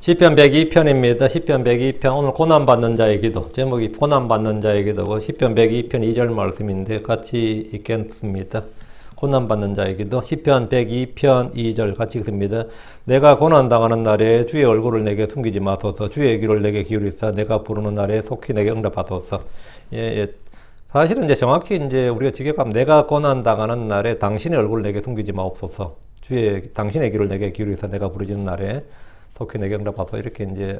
시편 102편입니다. 시편 102편 오늘 고난받는 자의 기도 제목이 고난받는 자의 기도고 시편 102편 2절 말씀인데 같이 읽겠습니다. 고난받는 자의 기도 시편 102편 2절 같이 읽습니다. 내가 고난당하는 날에 주의 얼굴을 내게 숨기지 마소서. 주의 귀를 내게 기울이사 내가 부르는 날에 속히 내게 응답하소서. 사실은 이제 정확히 이제 우리가 직역하면 내가 고난당하는 날에 당신의 얼굴을 내게 숨기지 마옵소서. 당신의 귀를 내게 기울이사 내가 부르짖는 날에 속히 내게 응답하소서. 이렇게 이제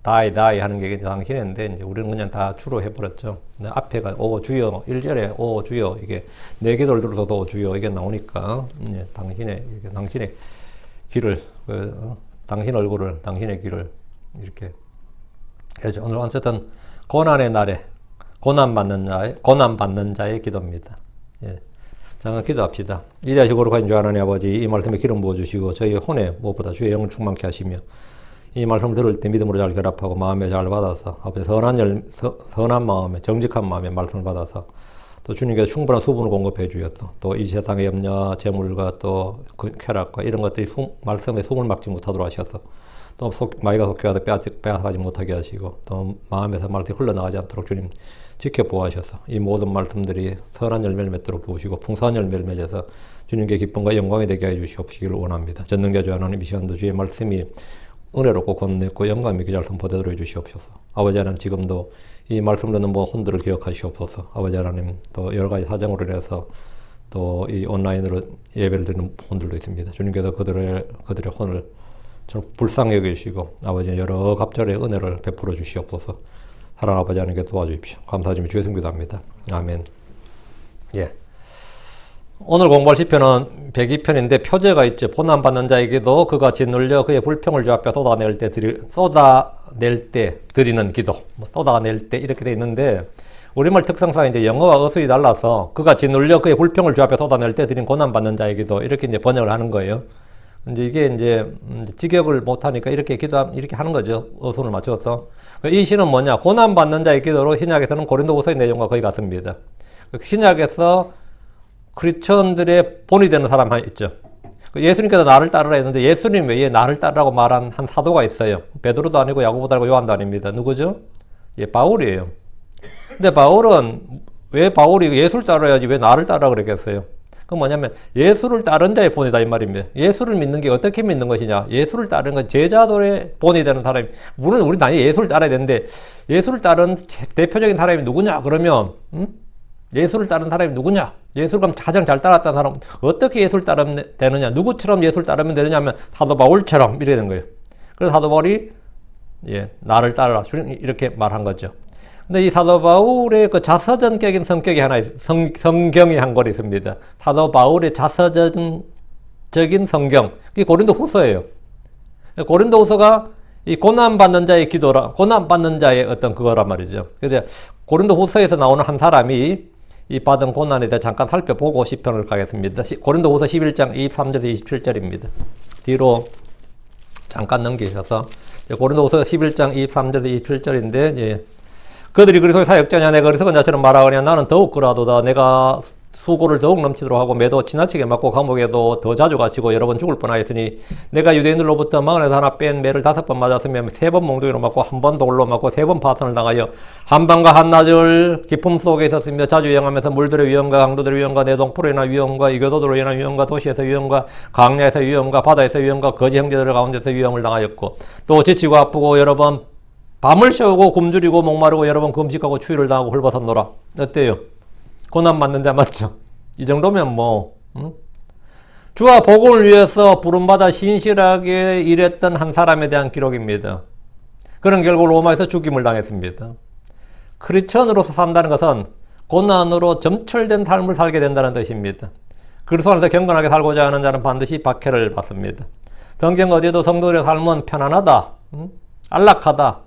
다이 하는 게 당신인데 이제 우리는 그냥 다 주로 해버렸죠. 앞에가 오 주여 1절에 오 주여 이게 내 기도를 들어서도 오 주여 이게 나오니까 당신의 귀를 당신 얼굴을 당신의 귀를 이렇게 해죠. 오늘 어쨌든 고난의 날에 고난받는 자의 기도입니다. 잠깐 기도합시다. 이대하시고 거룩하신 주 하나님 아버지, 이 말씀에 기름 부어주시고 저희 혼에 무엇보다 주의 영을 충만케 하시며 이 말씀을 들을 때 믿음으로 잘 결합하고 마음에 잘 받아서 아버지 선한 마음에 정직한 마음에 말씀을 받아서 또 주님께서 충분한 수분을 공급해 주셨어. 또 이 세상의 염려, 재물과 또 쾌락과 이런 것들이 말씀에 숨을 막지 못하도록 하셔서 또 마귀가 속여와도 빼앗아가지 못하게 하시고 또 마음에서 말씀이 흘러나가지 않도록 주님 지켜보호하셔서 이 모든 말씀들이 선한 열매를 맺도록 도우시고 풍성한 열매를 맺어서 주님께 기쁨과 영광이 되게 해 주시옵시기를 원합니다. 전능자주 하나님 이 시간도 주의 말씀이 은혜롭고 권능있고 영감 있게 잘 선포되도록 해주시옵소서. 아버지 하나님 지금도 이 말씀 듣는 모든 혼들을 기억하시옵소서. 아버지 하나님 또 여러 가지 사정으로 인해서 또 이 온라인으로 예배를 드리는 혼들도 있습니다. 주님께서 그들의 혼을 좀 불쌍히 여기시고 아버지 여러 갑절의 은혜를 베풀어 주시옵소서. 사랑 아버지 하나님께 도와주십시오. 감사드리며 주의 성기도 합니다. 아멘. 오늘 공부할 시편은 102편인데 표제가 있죠. 고난받는 자에게도 그가 짓눌려 그의 불평을 주 앞에 쏟아낼 때 드리는 기도. 쏟아낼 때 이렇게 돼 있는데 우리말 특성상 이제 영어와 어순이 달라서 그가 짓눌려 그의 불평을 주 앞에 쏟아낼 때 드린 고난받는 자에게도 이렇게 이제 번역을 하는 거예요. 이게 이제 직역을 못하니까 이렇게 이렇게 하는 거죠. 어순을 맞춰서. 이 시는 뭐냐? 고난받는 자의 기도로 신약에서는 고린도후서의 내용과 거의 같습니다. 신약에서 크리스천들의 본이 되는 사람 하나 있죠. 예수님께서 나를 따르라 했는데 예수님 외에 나를 따르라고 말한 한 사도가 있어요. 베드로도 아니고 야고보도 아니고 요한도 아닙니다. 누구죠? 바울이에요. 근데 바울이 예수를 따라야지 왜 나를 따르라 그랬겠어요? 그건 뭐냐면 예수를 따른 자의 본이다 이 말입니다. 예수를 믿는 게 어떻게 믿는 것이냐? 예수를 따르는 건 제자들의 본이 되는 사람이. 물론 우리 당연히 예수를 따라야 되는데 예수를 따른 대표적인 사람이 누구냐? 그러면 예수를 따른 사람이 누구냐? 예수를 가장 잘 따랐다는 사람 어떻게 예수를 따르면 되느냐? 누구처럼 예수를 따르면 되느냐 하면 사도 바울처럼 이렇게 된 거예요. 그래서 사도 바울이 나를 따르라 이렇게 말한 거죠. 근데 이 사도 바울의 그 자서전격인 성격이 하나 성경이 한 권 있습니다. 사도 바울의 자서전적인 성경. 이게 고린도후서예요. 고린도후서가 이 고난받는 자의 기도라, 고난받는 자의 어떤 그거란 말이죠. 그래서 고린도후서에서 나오는 한 사람이 이 받은 고난에 대해 잠깐 살펴보고 시편을 가겠습니다. 고린도후서 11장 23절에서 27절입니다. 뒤로 잠깐 넘기셔서 고린도후서 11장 23절에서 27절인데 그들이 그리스도의 사역자냐 내가 그리스도인 자처럼 말하거냐 나는 더욱 그러하도다. 내가 수고를 더욱 넘치도록 하고 매도 지나치게 맞고 감옥에도 더 자주 갇히고 여러 번 죽을 뻔하였으니 내가 유대인들로부터 망언에서 하나 뺀 매를 5번 맞았으며 3번 몽둥이로 맞고 1번 돌로 맞고 3번 파선을 당하여 한밤과 한낮을 기품 속에 있었으며 자주 여행하면서 물들의 위험과 강도들의 위험과 내동포로 인한 위험과 이교도들로 인한 위험과 도시에서 위험과 강야에서 위험과 바다에서 위험과 거지 형제들 가운데서 위험을 당하였고 또 지치고 아프고 여러 번 밤을 새우고 굶주리고 목마르고 여러 번 금식하고 추위를 당하고 헐벗었노라. 어때요? 고난 받는 자 맞죠? 이 정도면 주와 복음을 위해서 부름받아 신실하게 일했던 한 사람에 대한 기록입니다. 그런 결국 로마에서 죽임을 당했습니다. 크리스천으로서 산다는 것은 고난으로 점철된 삶을 살게 된다는 뜻입니다. 그리스도 안에서 경건하게 살고자 하는 자는 반드시 박해를 받습니다. 성경 어디에도 성도들의 삶은 편안하다, 안락하다,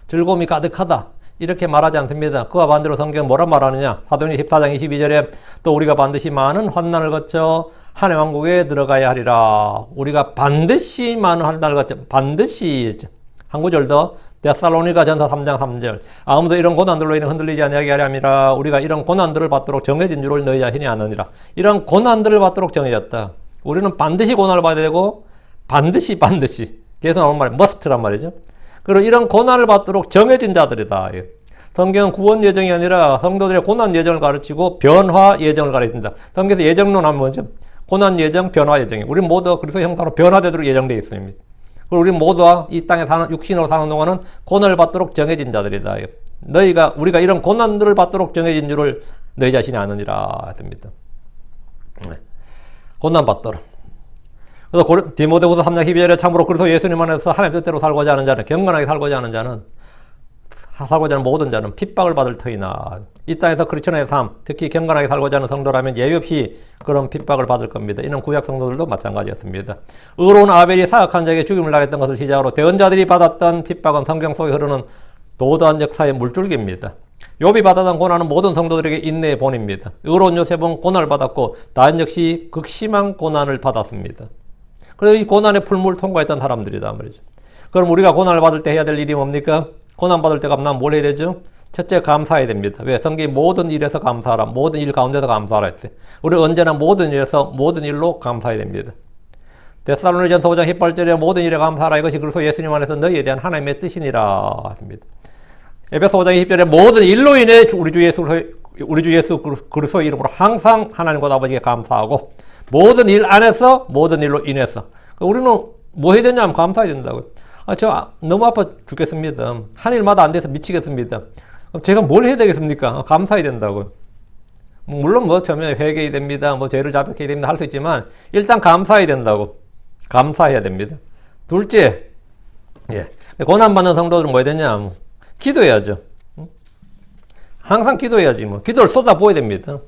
즐거움이 가득하다 이렇게 말하지 않습니다. 그와 반대로 성경은 뭐라 말하느냐? 사도행전 14장 22절에 또 우리가 반드시 많은 환난을 거쳐 하나님의 왕국에 들어가야 하리라. 우리가 반드시 많은 환난을 거쳐 반드시 한 구절 더 데살로니가 전서 3장 3절 아무도 이런 고난들로 인해 흔들리지 아니하게 하려 함이라. 우리가 이런 고난들을 받도록 정해진 줄을 너희 자신이 아느니라. 이런 고난들을 받도록 정해졌다. 우리는 반드시 고난을 받아야 되고 반드시 계속 나오는 말이 must란 말이죠. 그리고 이런 고난을 받도록 정해진 자들이다. 성경은 구원 예정이 아니라 성도들의 고난 예정을 가르치고 변화 예정을 가르친다. 성경에서 예정론 하면 뭐죠? 고난 예정, 변화 예정이. 우리 모두 그리스도의 형상으로 변화되도록 예정되어 있습니다. 그리고 우리 모두가 이 땅에 사는, 육신으로 사는 동안은 고난을 받도록 정해진 자들이다. 우리가 이런 고난들을 받도록 정해진 줄을 너희 자신이 아느니라. 됩니다. 고난 받도록. 그래서 디모데후서 3장 12절에 참으로 그리스도 예수님 안에서 하나님 뜻대로 살고자 하는 자는, 경건하게 살고자 하는 자는, 살고자 하는 모든 자는 핍박을 받을 터이나, 이 땅에서 크리스천의 삶, 특히 경건하게 살고자 하는 성도라면 예외 없이 그런 핍박을 받을 겁니다. 이는 구약 성도들도 마찬가지였습니다. 의로운 아벨이 사악한 자에게 죽임을 당했던 것을 시작으로 대언자들이 받았던 핍박은 성경 속에 흐르는 도도한 역사의 물줄기입니다. 욥이 받았던 고난은 모든 성도들에게 인내의 본입니다. 의로운 요셉은 고난을 받았고 다윗 역시 극심한 고난을 받았습니다. 그래서 이 고난의 풀무를 통과했던 사람들이다 말이죠. 그럼 우리가 고난을 받을 때 해야 될 일이 뭡니까? 고난 받을 때가 난 뭘 해야 되죠? 첫째, 감사해야 됩니다. 왜? 성경이 모든 일에서 감사하라, 모든 일 가운데서 감사하라 했어요. 우리 언제나 모든 일에서 모든 일로 감사해야 됩니다. 데살로니가전서 5장 18절에 모든 일에 감사하라, 이것이 그리스도 예수님 안에서 너희에 대한 하나님의 뜻이니라 했습니다. 에베소 5장 20절에 모든 일로 인해 우리 주 예수 그리스도의 이름으로 항상 하나님과 아버지께 감사하고, 모든 일 안에서 모든 일로 인해서. 우리는 뭐 해야 되냐면 감사해야 된다고요. 저 너무 아파 죽겠습니다. 한 일마다 안 돼서 미치겠습니다. 그럼 제가 뭘 해야 되겠습니까? 감사해야 된다고요. 물론 뭐 처음에 회개해야 됩니다. 뭐 죄를 자백해야 됩니다. 할 수 있지만 일단 감사해야 된다고. 감사해야 됩니다. 둘째, 고난받는 성도들은 뭐 해야 되냐? 기도해야죠. 항상 기도해야지 뭐. 기도를 쏟아부어야 됩니다.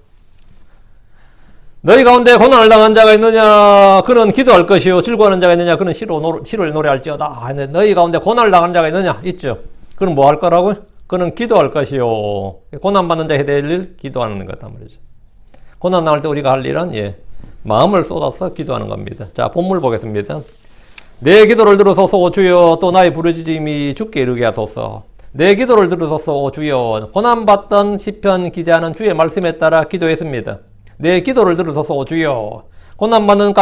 너희 가운데 고난을 당한 자가 있느냐? 그는 기도할 것이요. 즐거워하는 자가 있느냐? 그는 시를 노래할지어다. 너희 가운데 고난을 당한 자가 있느냐? 있죠. 그는 뭐 할 거라고? 그는 기도할 것이요. 고난받는 자에 대해 일 기도하는 거다 말이죠. 고난 당할 때 우리가 할 일은 마음을 쏟아서 기도하는 겁니다. 자, 본문 보겠습니다. 내 기도를 들으소서 오 주여, 또 나의 부르짖음이 주께 이르게 하소서. 내 기도를 들으소서 오 주여. 고난받던 시편 기자는 주의 말씀에 따라 기도했습니다. 내 기도를 들으소서 오 주여. 고난당하는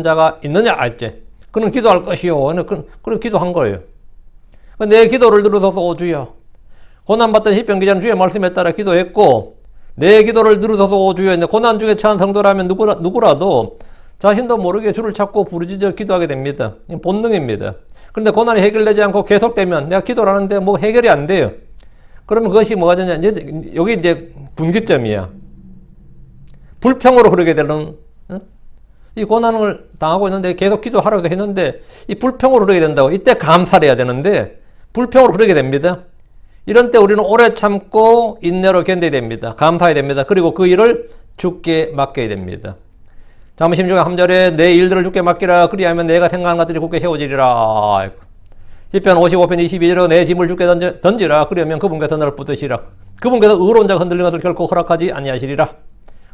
자가 있느냐? 했지. 그는 기도할 것이요. 그는 기도한 거예요. 내 기도를 들으소서 오 주여. 고난받던 시편 기자는 주의 말씀에 따라 기도했고, 내 기도를 들으소서 오 주여. 고난 중에 처한 성도라면 누구라도 자신도 모르게 주를 찾고 부르짖어 기도하게 됩니다. 본능입니다. 그런데 고난이 해결되지 않고 계속되면 내가 기도를 하는데 뭐 해결이 안 돼요. 그러면 그것이 뭐가 되냐? 여기 이제 분기점이야. 불평으로 흐르게 되는, 이 고난을 당하고 있는데 계속 기도하라고 했는데 이 불평으로 흐르게 된다고. 이때 감사를 해야 되는데 불평으로 흐르게 됩니다. 이런 때 우리는 오래 참고 인내로 견뎌야 됩니다. 감사해야 됩니다. 그리고 그 일을 주께 맡겨야 됩니다. 잠언 16장 3절에 내 일들을 주께 맡기라. 그리하면 내가 생각하는 것들이 굳게 세워지리라. 시편 55편 22절에 내 짐을 주께 던지라. 그러면 그분께서 너를 붙드시라. 그분께서 의로운 자가 흔들리는 것을 결코 허락하지 아니하시리라.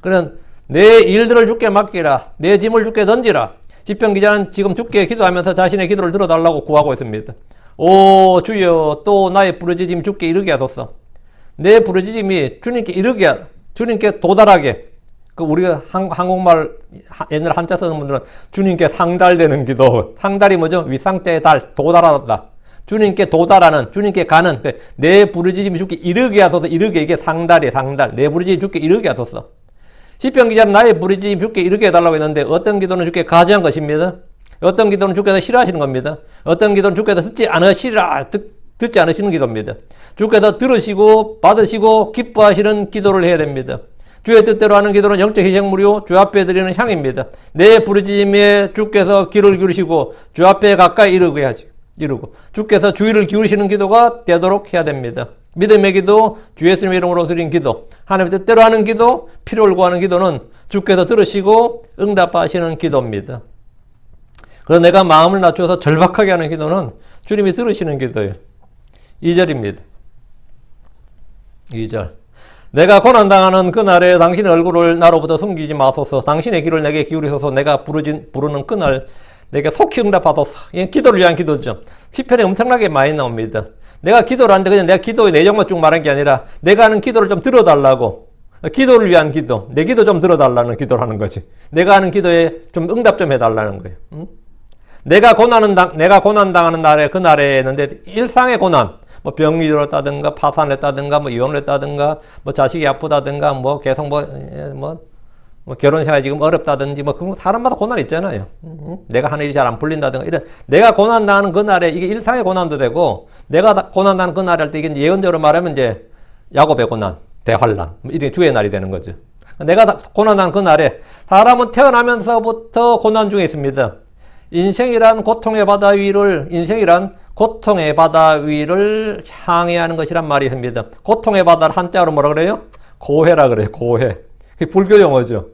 그는 내 일들을 주께 맡기라. 내 짐을 주께 던지라. 시편 기자는 지금 주께 기도하면서 자신의 기도를 들어달라고 구하고 있습니다. 오 주여, 또 나의 부르짖음 주께 이르게 하소서. 내 부르짖음이 주님께 도달하게. 우리가 한국말 옛날 한자 쓰는 분들은 주님께 상달되는 기도. 상달이 뭐죠? 윗상태의 달, 도달하다. 주님께 도달하는, 주님께 가는. 내 부르짖음이 주께 이르게 하소서. 이르게, 이게 상달이에요, 상달. 내 부르짖음이 주께 이르게 하소서. 시편 기자는 나의 부르짖음이 주께 이르게 해달라고 했는데 어떤 기도는 주께 가지한 것입니다. 어떤 기도는 주께서 싫어하시는 겁니다. 어떤 기도는 주께서 듣지 않으시는 기도입니다. 주께서 들으시고 받으시고 기뻐하시는 기도를 해야 됩니다. 주의 뜻대로 하는 기도는 영적 희생물이요 주 앞에 드리는 향입니다. 내 부르짖음에 주께서 귀를 기울이시고 주 앞에 가까이 이르고 주께서 주의를 기울이시는 기도가 되도록 해야 됩니다. 믿음의 기도, 주 예수님의 이름으로 드린 기도, 하나님의 뜻대로 하는 기도, 필요를 구하는 기도는 주께서 들으시고 응답하시는 기도입니다. 그래서 내가 마음을 낮춰서 절박하게 하는 기도는 주님이 들으시는 기도예요. 2절입니다. 2절. 내가 고난당하는 그날에 당신의 얼굴을 나로부터 숨기지 마소서. 당신의 귀를 내게 기울이소서. 내가 부르는 그날 내게 속히 응답하소서. 이게 기도를 위한 기도죠. 시편에 엄청나게 많이 나옵니다. 내가 기도를 하는데 그냥 내가 기도의 내용만 쭉 말한 게 아니라 내가 하는 기도를 좀 들어달라고. 기도를 위한 기도. 내 기도 좀 들어달라는 기도를 하는 거지. 내가 하는 기도에 좀 응답 좀 해달라는 거예요. 내가 고난 당하는 날에 그날에 했는데 일상의 고난, 뭐 병이 들었다든가 파산을 했다든가 뭐 이혼을 했다든가 뭐 자식이 아프다든가 뭐 계속 뭐 결혼 생활이 지금 어렵다든지 뭐 그런 사람마다 고난이 있잖아요. 내가 하는 일이 잘 안 풀린다든가 이런 내가 고난 당하는 그날에 이게 일상의 고난도 되고 내가 고난 당하는 그날에 할 때 이게 예언적으로 말하면 이제 야곱의 고난, 대환란 이게 주의 날이 되는 거죠. 내가 고난 당하는 그날에 사람은 태어나면서부터 고난 중에 있습니다. 인생이란 고통의 바다 위를 항해하는 것이란 말이 있습니다. 고통의 바다를 한자로 뭐라 그래요? 고해라 그래요. 고해. 그게 불교 용어죠.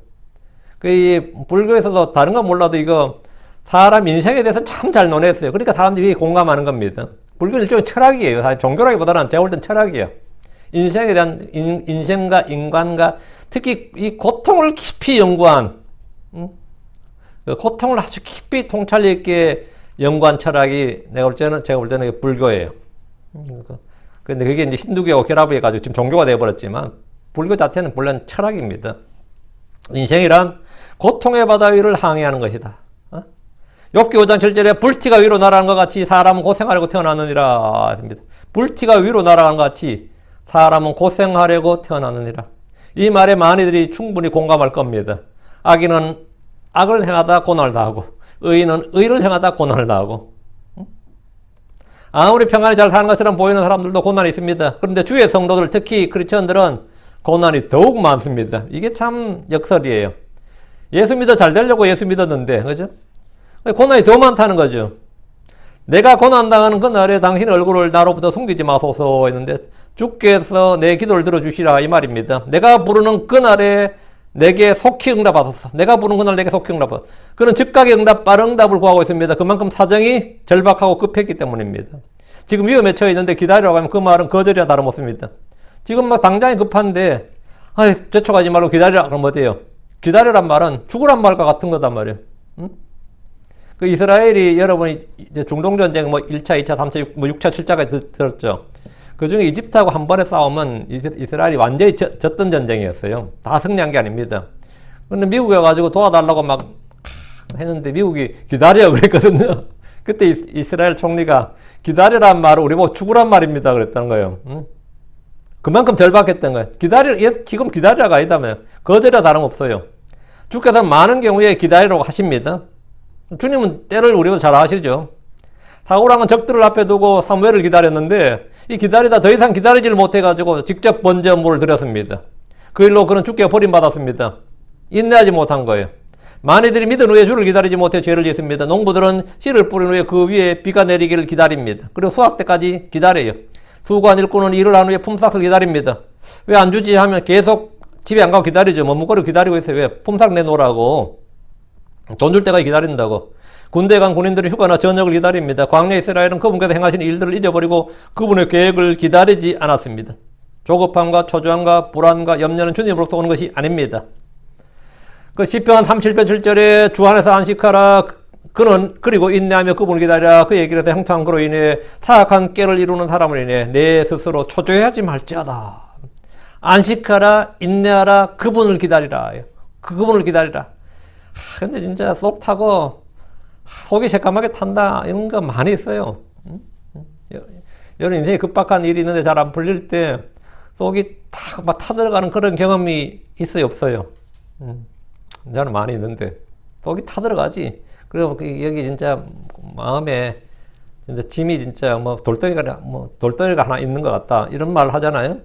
그 불교에서도 다른 건 몰라도 이거 사람 인생에 대해서 참 잘 논했어요. 그러니까 사람들이 공감하는 겁니다. 불교는 일종의 철학이에요. 사실 종교라기보다는 제가 볼 땐 철학이에요. 인생에 대한 인생과 인간과 특히 이 고통을 깊이 연구한 그 고통을 아주 깊이 통찰력 있게 연구한 철학이 제가 볼 때는 불교예요. 근데 그게 이제 힌두교하고 결합해가지고 지금 종교가 되어버렸지만 불교 자체는 물론 철학입니다. 인생이란 고통의 바다 위를 항해하는 것이다. 욥기 5장 7절에 불티가 위로 날아가는 것 같이 사람은 고생하려고 태어났느니라 합니다. 불티가 위로 날아가는 것 같이 사람은 고생하려고 태어났느니라. 이 말에 많이들이 충분히 공감할 겁니다. 악인은 악을 행하다 고난을 당하고 의인은 의를 행하다 고난을 당하고 아무리 평안히 잘 사는 것처럼 보이는 사람들도 고난이 있습니다. 그런데 주의 성도들 특히 크리스천들은 고난이 더욱 많습니다. 이게 참 역설이에요. 예수 믿어 잘 되려고 예수 믿었는데 그죠? 고난이 더 많다는 거죠. 내가 고난당하는 그날에 당신 얼굴을 나로부터 숨기지 마소서 했는데 주께서 내 기도를 들어주시라 이 말입니다. 내가 부르는 그날에 내게 속히 응답하소서. 내가 부르는 그날 내게 속히 응답하소서. 그는 즉각의 응답, 빠른 응답을 구하고 있습니다. 그만큼 사정이 절박하고 급했기 때문입니다. 지금 위험에 처해 있는데 기다리라고 하면 그 말은 거절이나 다름없습니다. 지금 막 당장이 급한데 재촉하지 말고 기다리라 그러면 어때요? 기다리란 말은 죽으란 말과 같은 거단 말이에요. 그 이스라엘이 여러분이 이제 중동전쟁 뭐 1차, 2차, 3차, 6차, 7차까지 들었죠. 그 중에 이집트하고 한 번에 싸우면 이스라엘이 완전히 졌던 전쟁이었어요. 다 승리한 게 아닙니다. 근데 미국이 와가지고 도와달라고 막 했는데 미국이 기다려 그랬거든요. 그때 이스라엘 총리가 기다리란 말을 우리 보고 죽으란 말입니다 그랬다는 거예요. 그만큼 절박했던 거예요. 지금 기다리라가 아니다며. 거절이라 다름없어요. 주께서 많은 경우에 기다리라고 하십니다. 주님은 때를 우리보다 잘 아시죠. 사울왕은 적들을 앞에 두고 사무엘을 기다렸는데 이 기다리다 더 이상 기다리지를 못해가지고 직접 번제물을 드렸습니다. 그 일로 그는 주께 버림받았습니다. 인내하지 못한 거예요. 많이들이 믿은 후에 주를 기다리지 못해 죄를 짓습니다. 농부들은 씨를 뿌린 후에 그 위에 비가 내리기를 기다립니다. 그리고 수확 때까지 기다려요. 수고한 일꾼은 일을 한 후에 품삯을 기다립니다. 왜 안 주지 하면 계속 집에 안 가고 기다리죠. 머뭇거리고 기다리고 있어요. 왜? 품삯 내놓으라고. 돈 줄 때까지 기다린다고. 군대에 간 군인들은 휴가나 저녁을 기다립니다. 광야 이스라엘은 그분께서 행하신 일들을 잊어버리고 그분의 계획을 기다리지 않았습니다. 조급함과 초조함과 불안과 염려는 주님으로부터 오는 것이 아닙니다. 그 시편 37편 7절에 주 안에서 안식하라. 그는 그리고 인내하며 그분을 기다리라. 그 얘기를 해서 형통한 그로 인해 사악한 깨를 이루는 사람을 인해 내 스스로 초조해하지 말지어다. 안식하라, 인내하라, 그분을 기다리라. 그분을 기다리라. 근데 진짜 속 타고 속이 새까맣게 탄다 이런 거 많이 있어요. 여러분 인생에 급박한 일이 있는데 잘 안 풀릴 때 속이 탁 막 타들어가는 그런 경험이 있어요, 없어요? 저는 많이 있는데 속이 타들어가지. 그리고 여기 진짜 마음에 진짜 짐이 진짜 뭐 돌덩이가 하나 있는 것 같다 이런 말을 하잖아요.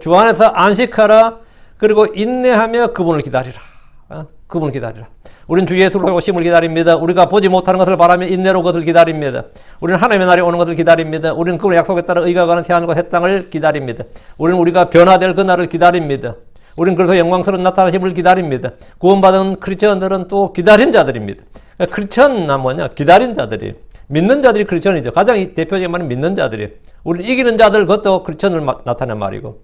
주 안에서 안식하라. 그리고 인내하며 그분을 기다리라. 그분을 기다리라. 우리는 주 예수로 오심을 기다립니다. 우리가 보지 못하는 것을 바라며 인내로 그것을 기다립니다. 우리는 하나님의 날이 오는 것을 기다립니다. 우리는 그분의 약속에 따라 의가 가는 새하늘과 새 땅을 기다립니다. 우리는 우리가 변화될 그 날을 기다립니다. 우리는 그래서 영광스러운 나타나심을 기다립니다. 구원받은 크리스천들은 또 기다린 자들입니다. 크리스천은 뭐냐? 기다린 자들이에요. 믿는 자들이 크리스천이죠. 가장 대표적인 말은 믿는 자들이에요. 우리는 이기는 자들 그것도 크리스천을 나타내는 말이고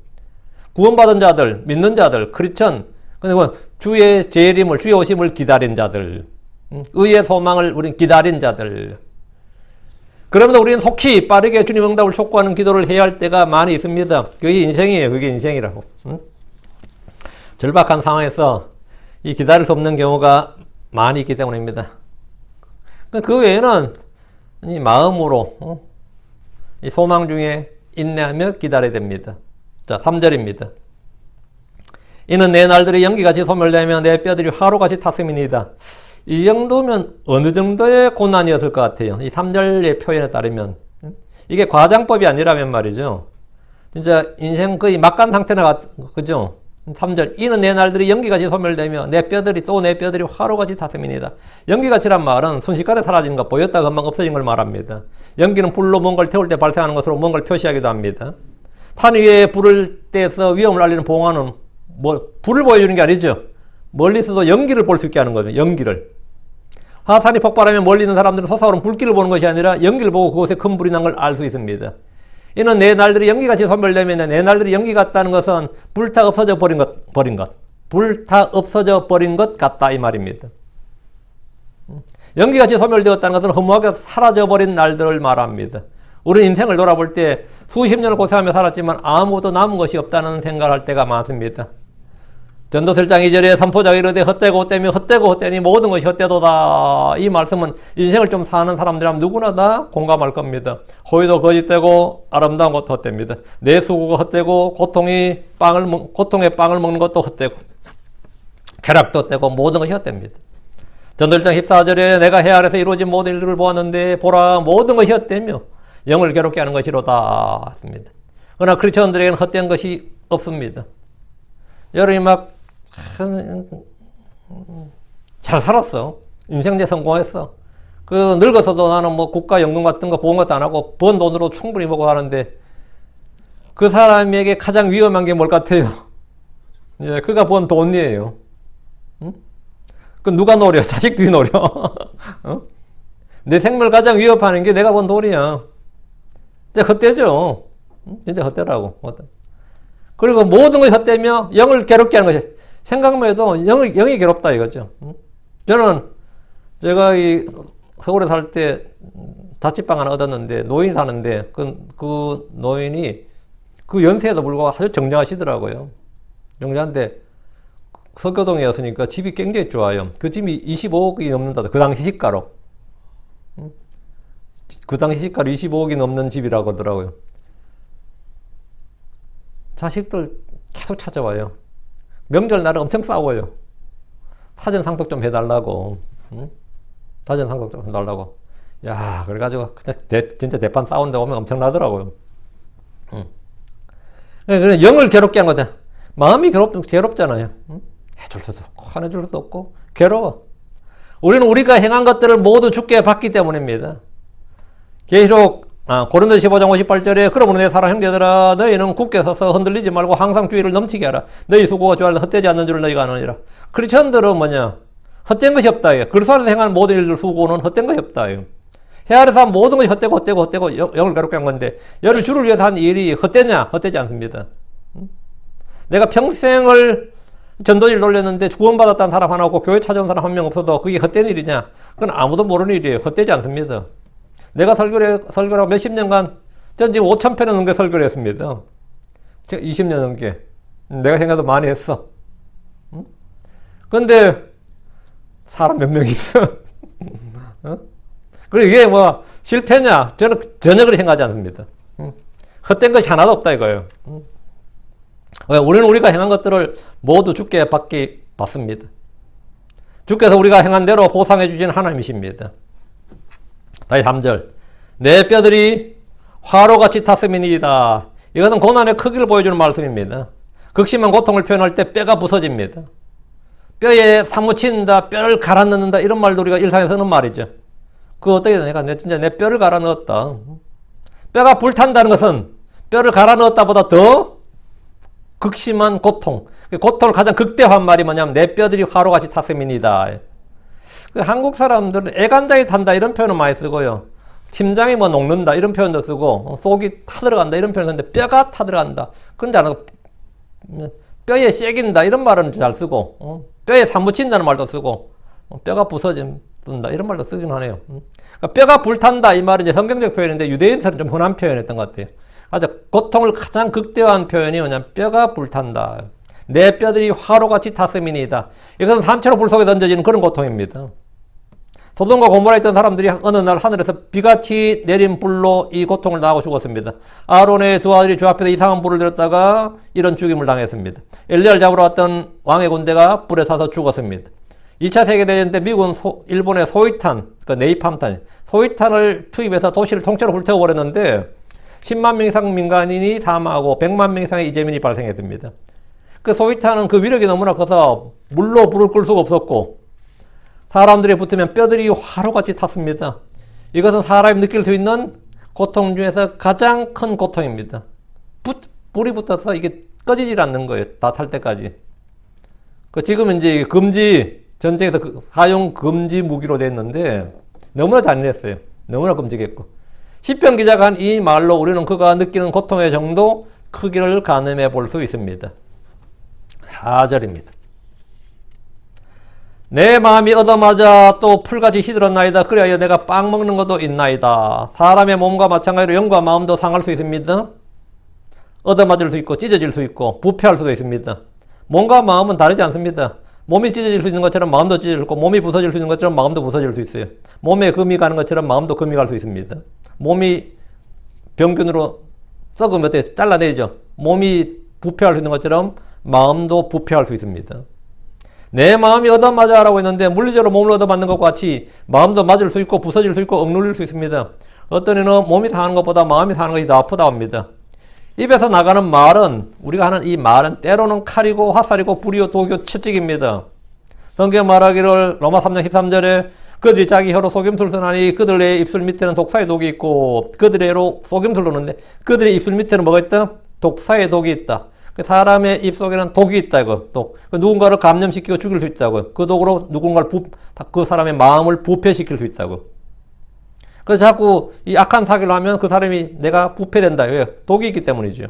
구원받은 자들, 믿는 자들, 크리스천 그리고 주의 재림을, 주의 오심을 기다린 자들, 의의 소망을 우리는 기다린 자들. 그러면서 우리는 속히 빠르게 주님 응답을 촉구하는 기도를 해야 할 때가 많이 있습니다. 그게 인생이에요. 그게 인생이라고. 절박한 상황에서 이 기다릴 수 없는 경우가 많이 있기 때문입니다. 그 외에는 이 마음으로 이 소망 중에 인내하며 기다려야 됩니다. 자, 3절입니다. 이는 내 날들이 연기같이 소멸되며 내 뼈들이 화로같이 탔음이니이다. 이 정도면 어느 정도의 고난이었을 것 같아요. 이 3절의 표현에 따르면. 이게 과장법이 아니라면 말이죠. 진짜 인생 거의 막간 상태나 그죠? 3절. 이는 내 날들이 연기같이 소멸되며 내 뼈들이 화로같이 탔음이니이다. 연기같이란 말은 순식간에 사라지는 것, 보였다 금방 없어진 걸 말합니다. 연기는 불로 뭔가를 태울 때 발생하는 것으로 뭔가를 표시하기도 합니다. 탄 위에 불을 떼서 위험을 알리는 봉화는 불을 보여주는 게 아니죠. 멀리서도 연기를 볼 수 있게 하는 거죠. 연기를. 화산이 폭발하면 멀리 있는 사람들은 솟아오른 불길을 보는 것이 아니라 연기를 보고 그곳에 큰 불이 난 걸 알 수 있습니다. 이는 내 날들이 연기같이 소멸되면 내 날들이 연기 같다는 것은 불타 없어져 버린 것. 불타 없어져 버린 것 같다 이 말입니다. 연기같이 소멸되었다는 것은 허무하게 사라져버린 날들을 말합니다. 우리 인생을 돌아볼 때 수십 년을 고생하며 살았지만 아무것도 남은 것이 없다는 생각을 할 때가 많습니다. 전도설장 2절에 선포자가 이르되 헛되고 헛되며 헛되고 헛되니 모든 것이 헛되도다. 이 말씀은 인생을 좀 사는 사람들이라면 누구나 다 공감할 겁니다. 호의도 거짓되고 아름다운 것도 헛됩니다. 내 수고가 헛되고 고통의 빵을 먹는 것도 헛되고 쾌락도 헛되고 모든 것이 헛됩니다. 전도설장 14절에 내가 해 아래서 이루어진 모든 일들을 보았는데 보라 모든 것이 헛되며 영을 괴롭게 하는 것이로다 했습니다. 그러나 크리스천들에게는 헛된 것이 없습니다. 여러분이 막 잘 살았어. 인생제 성공했어. 그 늙어서도 나는 뭐 국가연금 같은 거 보험 것도 안 하고 번 돈으로 충분히 먹고 사는데 그 사람에게 가장 위험한 게 뭘 같아요? 예, 그가 번 돈이에요. 응? 그 누가 노려? 자식들이 노려. 어? 내 생명을 가장 위협하는 게 내가 번 돈이야. 진짜 헛되죠. 진짜 헛되라고. 그리고 모든 것이 헛되며 영을 괴롭게 하는 것이 생각만 해도 영이 괴롭다 이거죠. 저는 제가 이 서울에 살 때 자취방 하나 얻었는데 노인이 사는데 그 노인이 그 연세에도 불구하고 아주 정정하시더라고요. 정정한데 서교동이었으니까 집이 굉장히 좋아요. 그 집이 25억이 넘는다. 그 당시 시가로. 그 당시 시가로 25억이 넘는 집이라고 하더라고요. 자식들 계속 찾아와요. 명절 날은 엄청 싸워요. 사전 상속 좀 해달라고. 응? 사전 상속 좀 해달라고. 야, 그래가지고 진짜 대판 싸운데 오면 엄청나더라고요. 응. 그래, 영을 괴롭게 하는 거죠. 마음이 괴롭잖아요. 응? 해줄 수도 없고 안 해줄 수도 없고 괴로워. 우리는 우리가 행한 것들을 모두 주께 받기 때문입니다. 계시록 고린도서 15장 58절에 그러므로 내 사랑 형제들아 너희는 굳게 서서 흔들리지 말고 항상 주의를 넘치게 하라. 너희 수고가 주 안에서 헛되지 않는 줄을 너희가 아느니라. 크리스천들은 뭐냐? 헛된 것이 없다. 그리스도 안에서 행하는 모든 일들 수고는 헛된 것이 없다. 해 아래서 한 모든 것이 헛되고 영을 괴롭게 한 건데 여러분 주를 위해서 한 일이 헛되냐? 헛되지 않습니다. 내가 평생을 전도일 돌렸는데 구원받았다는 사람 하나 없고 교회 찾아온 사람 한 명 없어도 그게 헛된 일이냐? 그건 아무도 모르는 일이에요. 헛되지 않습니다. 내가 설교를 몇십 년간, 전 지금 5,000편을 넘게 설교를 했습니다. 20년 넘게. 내가 생각도 많이 했어. 응? 근데, 사람 몇 명 있어. 어? 그리고 이게 뭐, 실패냐? 저는 전혀 그렇게 생각하지 않습니다. 응? 헛된 것이 하나도 없다 이거예요. 응? 우리는 우리가 행한 것들을 모두 주께 받습니다. 주께서 우리가 행한 대로 보상해 주시는 하나님이십니다. 다시 3절. 내 뼈들이 화로같이 탔음이니이다. 이것은 고난의 크기를 보여주는 말씀입니다. 극심한 고통을 표현할 때 뼈가 부서집니다. 뼈에 사무친다, 뼈를 갈아 넣는다 이런 말도 우리가 일상에서 쓰는 말이죠. 그거 어떻게 진짜 내 뼈를 갈아 넣었다. 뼈가 불탄다는 것은 뼈를 갈아 넣었다보다 더 극심한 고통. 고통을 가장 극대화한 말이 뭐냐면 내 뼈들이 화로같이 탔음이니이다. 한국 사람들은 애간장이 탄다 이런 표현을 많이 쓰고요. 심장이 뭐 녹는다 이런 표현도 쓰고 속이 타들어간다 이런 표현을 쓰는데 뼈가 타들어간다. 그런데 안 하고 뼈에 쐐긴다 이런 말은 잘 쓰고 뼈에 사무친다는 말도 쓰고 뼈가 부서진다 이런 말도 쓰긴 하네요. 그러니까 뼈가 불탄다 이 말은 이제 성경적 표현인데 유대인들은 좀 흔한 표현이었던 것 같아요. 아주 고통을 가장 극대화한 표현이 뭐냐면 뼈가 불탄다. 내 뼈들이 화로같이 탔음이니이다. 이것은 산채로 불 속에 던져지는 그런 고통입니다. 소돔과 고모라에 있던 사람들이 어느 날 하늘에서 비같이 내린 불로 이 고통을 당하고 죽었습니다. 아론의 두 아들이 주 앞에서 이상한 불을 들었다가 이런 죽임을 당했습니다. 엘리야를 잡으러 왔던 왕의 군대가 불에 사서 죽었습니다. 2차 세계대전 때 미국은 일본의 소위탄, 그러니까 네이팜탄, 소위탄을 투입해서 도시를 통째로 불태워버렸는데 10만 명 이상 민간인이 사망하고 100만 명 이상의 이재민이 발생했습니다. 그 소위탄은 그 위력이 너무나 커서 물로 불을 끌 수가 없었고 사람들이 붙으면 뼈들이 화로같이 탔습니다. 이것은 사람이 느낄 수 있는 고통 중에서 가장 큰 고통입니다. 불이 붙어서 이게 꺼지질 않는 거예요. 다 살 때까지. 지금은 이제 금지, 전쟁에서 사용 금지 무기로 됐는데 너무나 잔인했어요. 너무나 끔찍했고. 시편 기자가 한 이 말로 우리는 그가 느끼는 고통의 정도 크기를 가늠해 볼 수 있습니다. 4절입니다. 내 마음이 얻어맞아 또 풀같이 시들었나이다. 그리하여 내가 빵 먹는 것도 있나이다. 사람의 몸과 마찬가지로 영과 마음도 상할 수 있습니다. 얻어맞을 수 있고 찢어질 수 있고 부패할 수도 있습니다. 몸과 마음은 다르지 않습니다. 몸이 찢어질 수 있는 것처럼 마음도 찢어질 수 있고 몸이 부서질 수 있는 것처럼 마음도 부서질 수 있어요. 몸에 금이 가는 것처럼 마음도 금이 갈 수 있습니다. 몸이 병균으로 썩으면 어때? 잘라내죠. 몸이 부패할 수 있는 것처럼 마음도 부패할 수 있습니다. 내 마음이 얻어맞아 라고 했는데 물리적으로 몸을 얻어맞는 것과 같이 마음도 맞을 수 있고 부서질 수 있고 억눌릴 수 있습니다. 어떤 이는 몸이 상하는 것보다 마음이 상하는 것이 더 아프다고 합니다. 입에서 나가는 말은, 우리가 하는 이 말은 때로는 칼이고 화살이고 불이요 독이요 채찍입니다. 성경 말하기를 로마 3장 13절에 그들이 자기 혀로 속임수를 쓰나니 그들의 입술 밑에는 독사의 독이 있고 그들의 혀로 속임수를 놓는데 그들의 입술 밑에는 뭐가 있다? 독사의 독이 있다. 사람의 입속에는 독이 있다고. 독. 누군가를 감염시키고 죽일 수 있다고. 그 독으로 누군가를 그 사람의 마음을 부패시킬 수 있다고. 그래서 자꾸 이 악한 사기를 하면 그 사람이 내가 부패된다. 왜? 독이 있기 때문이죠.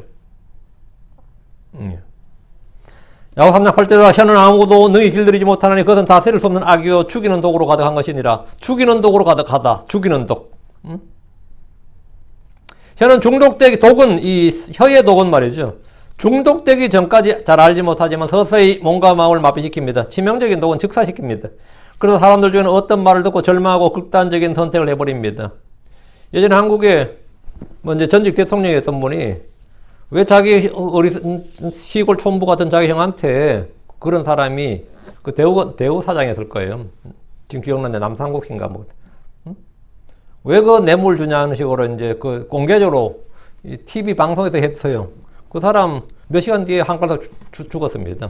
야고 3장 8절에 혀는 아무도 능히 길들이지 못하나니 그것은 다스릴 수 없는 악이요 죽이는 독으로 가득한 것이니라. 죽이는 독으로 가득하다. 죽이는 독. 혀는 중독되기, 독은 이 혀의 독은 말이죠. 중독되기 전까지 잘 알지 못하지만 서서히 몸과 마음을 마비시킵니다. 치명적인 독은 즉사시킵니다. 그래서 사람들 중에는 어떤 말을 듣고 절망하고 극단적인 선택을 해버립니다. 예전에 한국에 이제 전직 대통령이었던 분이 왜 자기 시골 촌부 같은 자기 형한테 그런 사람이 그 대우 사장이었을 거예요. 지금 기억나네. 남산국인가 뭐. 왜 그 뇌물 주냐는 식으로 이제 그 공개적으로 TV 방송에서 했어요. 그 사람 몇 시간 뒤에 한가로 죽었습니다.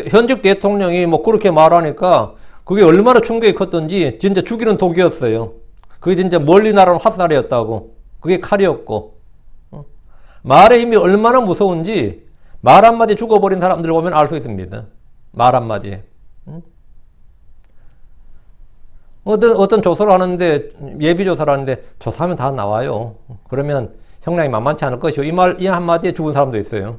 현직 대통령이 뭐 그렇게 말하니까 그게 얼마나 충격이 컸던지 진짜 죽이는 독이었어요. 그게 진짜 멀리 날아온 화살이었다고. 그게 칼이었고. 말의 힘이 얼마나 무서운지 말 한마디 죽어버린 사람들 보면 알 수 있습니다. 말 한마디에. 어떤 조사를 하는데, 예비조사를 하는데, 조사하면 다 나와요. 그러면 형량이 만만치 않을 것이요. 이 한마디에 죽은 사람도 있어요.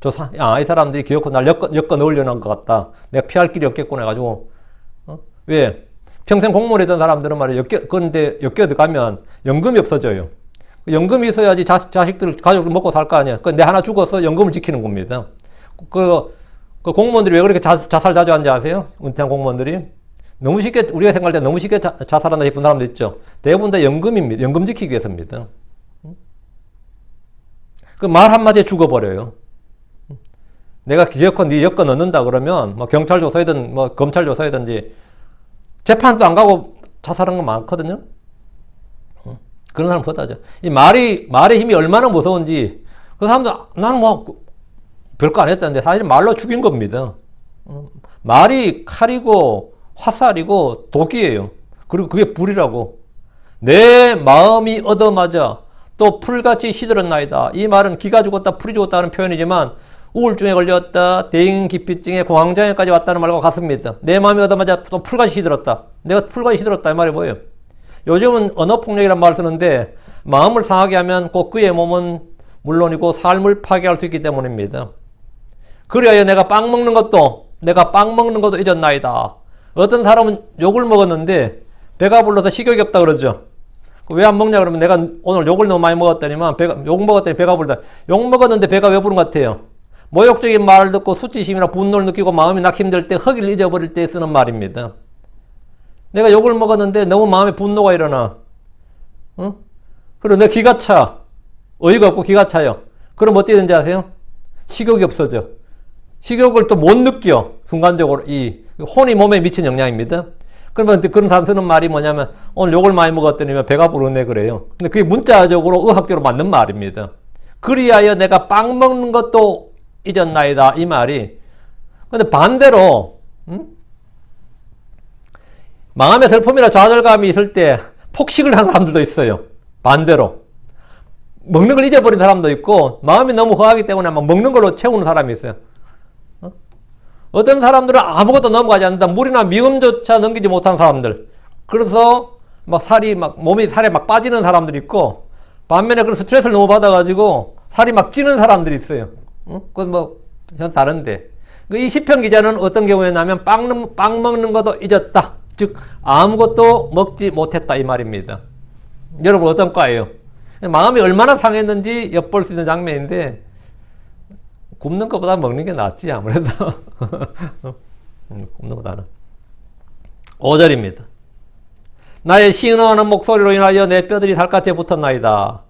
이 사람들이 기어코 날 엮어 넣으려는 것 같다. 내가 피할 길이 없겠구나 해가지고. 왜? 평생 공무원 했던 사람들은 말이에요. 그런데 엮여 들어가면 연금이 없어져요. 연금이 있어야지 자식들, 가족들 먹고 살 거 아니야. 내 하나 죽어서 연금을 지키는 겁니다. 그 공무원들이 왜 그렇게 자살 자주 하는지 아세요? 은퇴한 공무원들이? 너무 쉽게, 우리가 생각할 때 너무 쉽게 자살한다 싶은 사람도 있죠. 대부분 다 연금입니다. 연금 지키기 위해서입니다. 그 말 한마디에 죽어버려요. 내가 기어코 네 엮어 넣는다 그러면, 뭐 경찰 조사이든, 뭐 검찰 조사이든지, 재판도 안 가고 자살한 거 많거든요. 그런 사람 보다죠. 이 말의 힘이 얼마나 무서운지, 그 사람들, 나는 뭐, 별거 안 했다는데, 사실 말로 죽인 겁니다. 말이 칼이고, 화살이고, 독이에요. 그리고 그게 불이라고. 내 마음이 얻어맞아 또 풀같이 시들었나이다. 이 말은 기가 죽었다, 풀이 죽었다 하는 표현이지만, 우울증에 걸렸다, 대인기피증에 공황장애까지 왔다는 말과 같습니다. 내 마음이 얻어맞아 또 풀같이 시들었다. 내가 풀같이 시들었다 이 말이 뭐예요? 요즘은 언어폭력이란 말을 쓰는데 마음을 상하게 하면 꼭 그의 몸은 물론이고 삶을 파괴할 수 있기 때문입니다. 그리하여 내가 빵 먹는 것도 잊었나이다. 어떤 사람은 욕을 먹었는데 배가 불러서 식욕이 없다 그러죠. 왜 안 먹냐 그러면 내가 오늘 욕을 너무 많이 먹었더니만 욕 먹었더니 배가 부르다. 욕 먹었는데 배가 왜 부른 것 같아요? 모욕적인 말을 듣고 수치심이나 분노를 느끼고 마음이 나 힘들 때, 허기를 잊어버릴 때 쓰는 말입니다. 내가 욕을 먹었는데 너무 마음에 분노가 일어나. 어? 그리고 내 기가 차. 어이가 없고 기가 차요. 그럼 어떻게 되는지 아세요? 식욕이 없어져. 식욕을 또 못 느껴. 순간적으로 이 혼이 몸에 미친 영향입니다. 그러면 그런 사람 쓰는 말이 뭐냐면 오늘 욕을 많이 먹었더니 배가 부르네 그래요. 근데 그게 문자적으로 의학적으로 맞는 말입니다. 그리하여 내가 빵 먹는 것도 잊었나이다 이 말이. 근데 반대로 마음의 슬픔이나 좌절감이 있을 때 폭식을 하는 사람들도 있어요. 반대로 먹는 걸 잊어버린 사람도 있고 마음이 너무 허하기 때문에 막 먹는 걸로 채우는 사람이 있어요. 어떤 사람들은 아무것도 넘어가지 않는다. 물이나 미음조차 넘기지 못한 사람들. 그래서 막 몸이 살에 막 빠지는 사람들이 있고, 반면에 그런 스트레스를 너무 받아가지고 살이 막 찌는 사람들이 있어요. 그건 뭐 전 다른데. 이 시편 기자는 어떤 경우였냐면 빵 먹는 것도 잊었다. 즉 아무것도 먹지 못했다 이 말입니다. 여러분 어떤 과예요? 마음이 얼마나 상했는지 엿볼 수 있는 장면인데 굶는 것보다 먹는 게 낫지 아무래도. 굶는 것보다는. 5절입니다. 나의 신음하는 목소리로 인하여 내 뼈들이 살갗에 붙었나이다.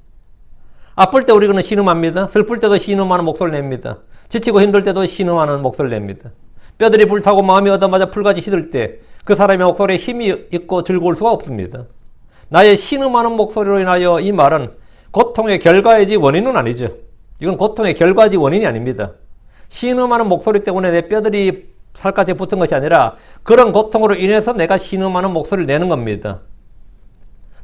아플 때 우리는 신음합니다. 슬플 때도 신음하는 목소리를 냅니다. 지치고 힘들 때도 신음하는 목소리를 냅니다. 뼈들이 불타고 마음이 얻어맞아 풀같이 시들 때 그 사람의 목소리에 힘이 있고 즐거울 수가 없습니다. 나의 신음하는 목소리로 인하여 이 말은 고통의 결과이지 원인은 아니죠. 이건 고통의 결과지 원인이 아닙니다. 신음하는 목소리 때문에 내 뼈들이 살갗에 붙은 것이 아니라 그런 고통으로 인해서 내가 신음하는 목소리를 내는 겁니다.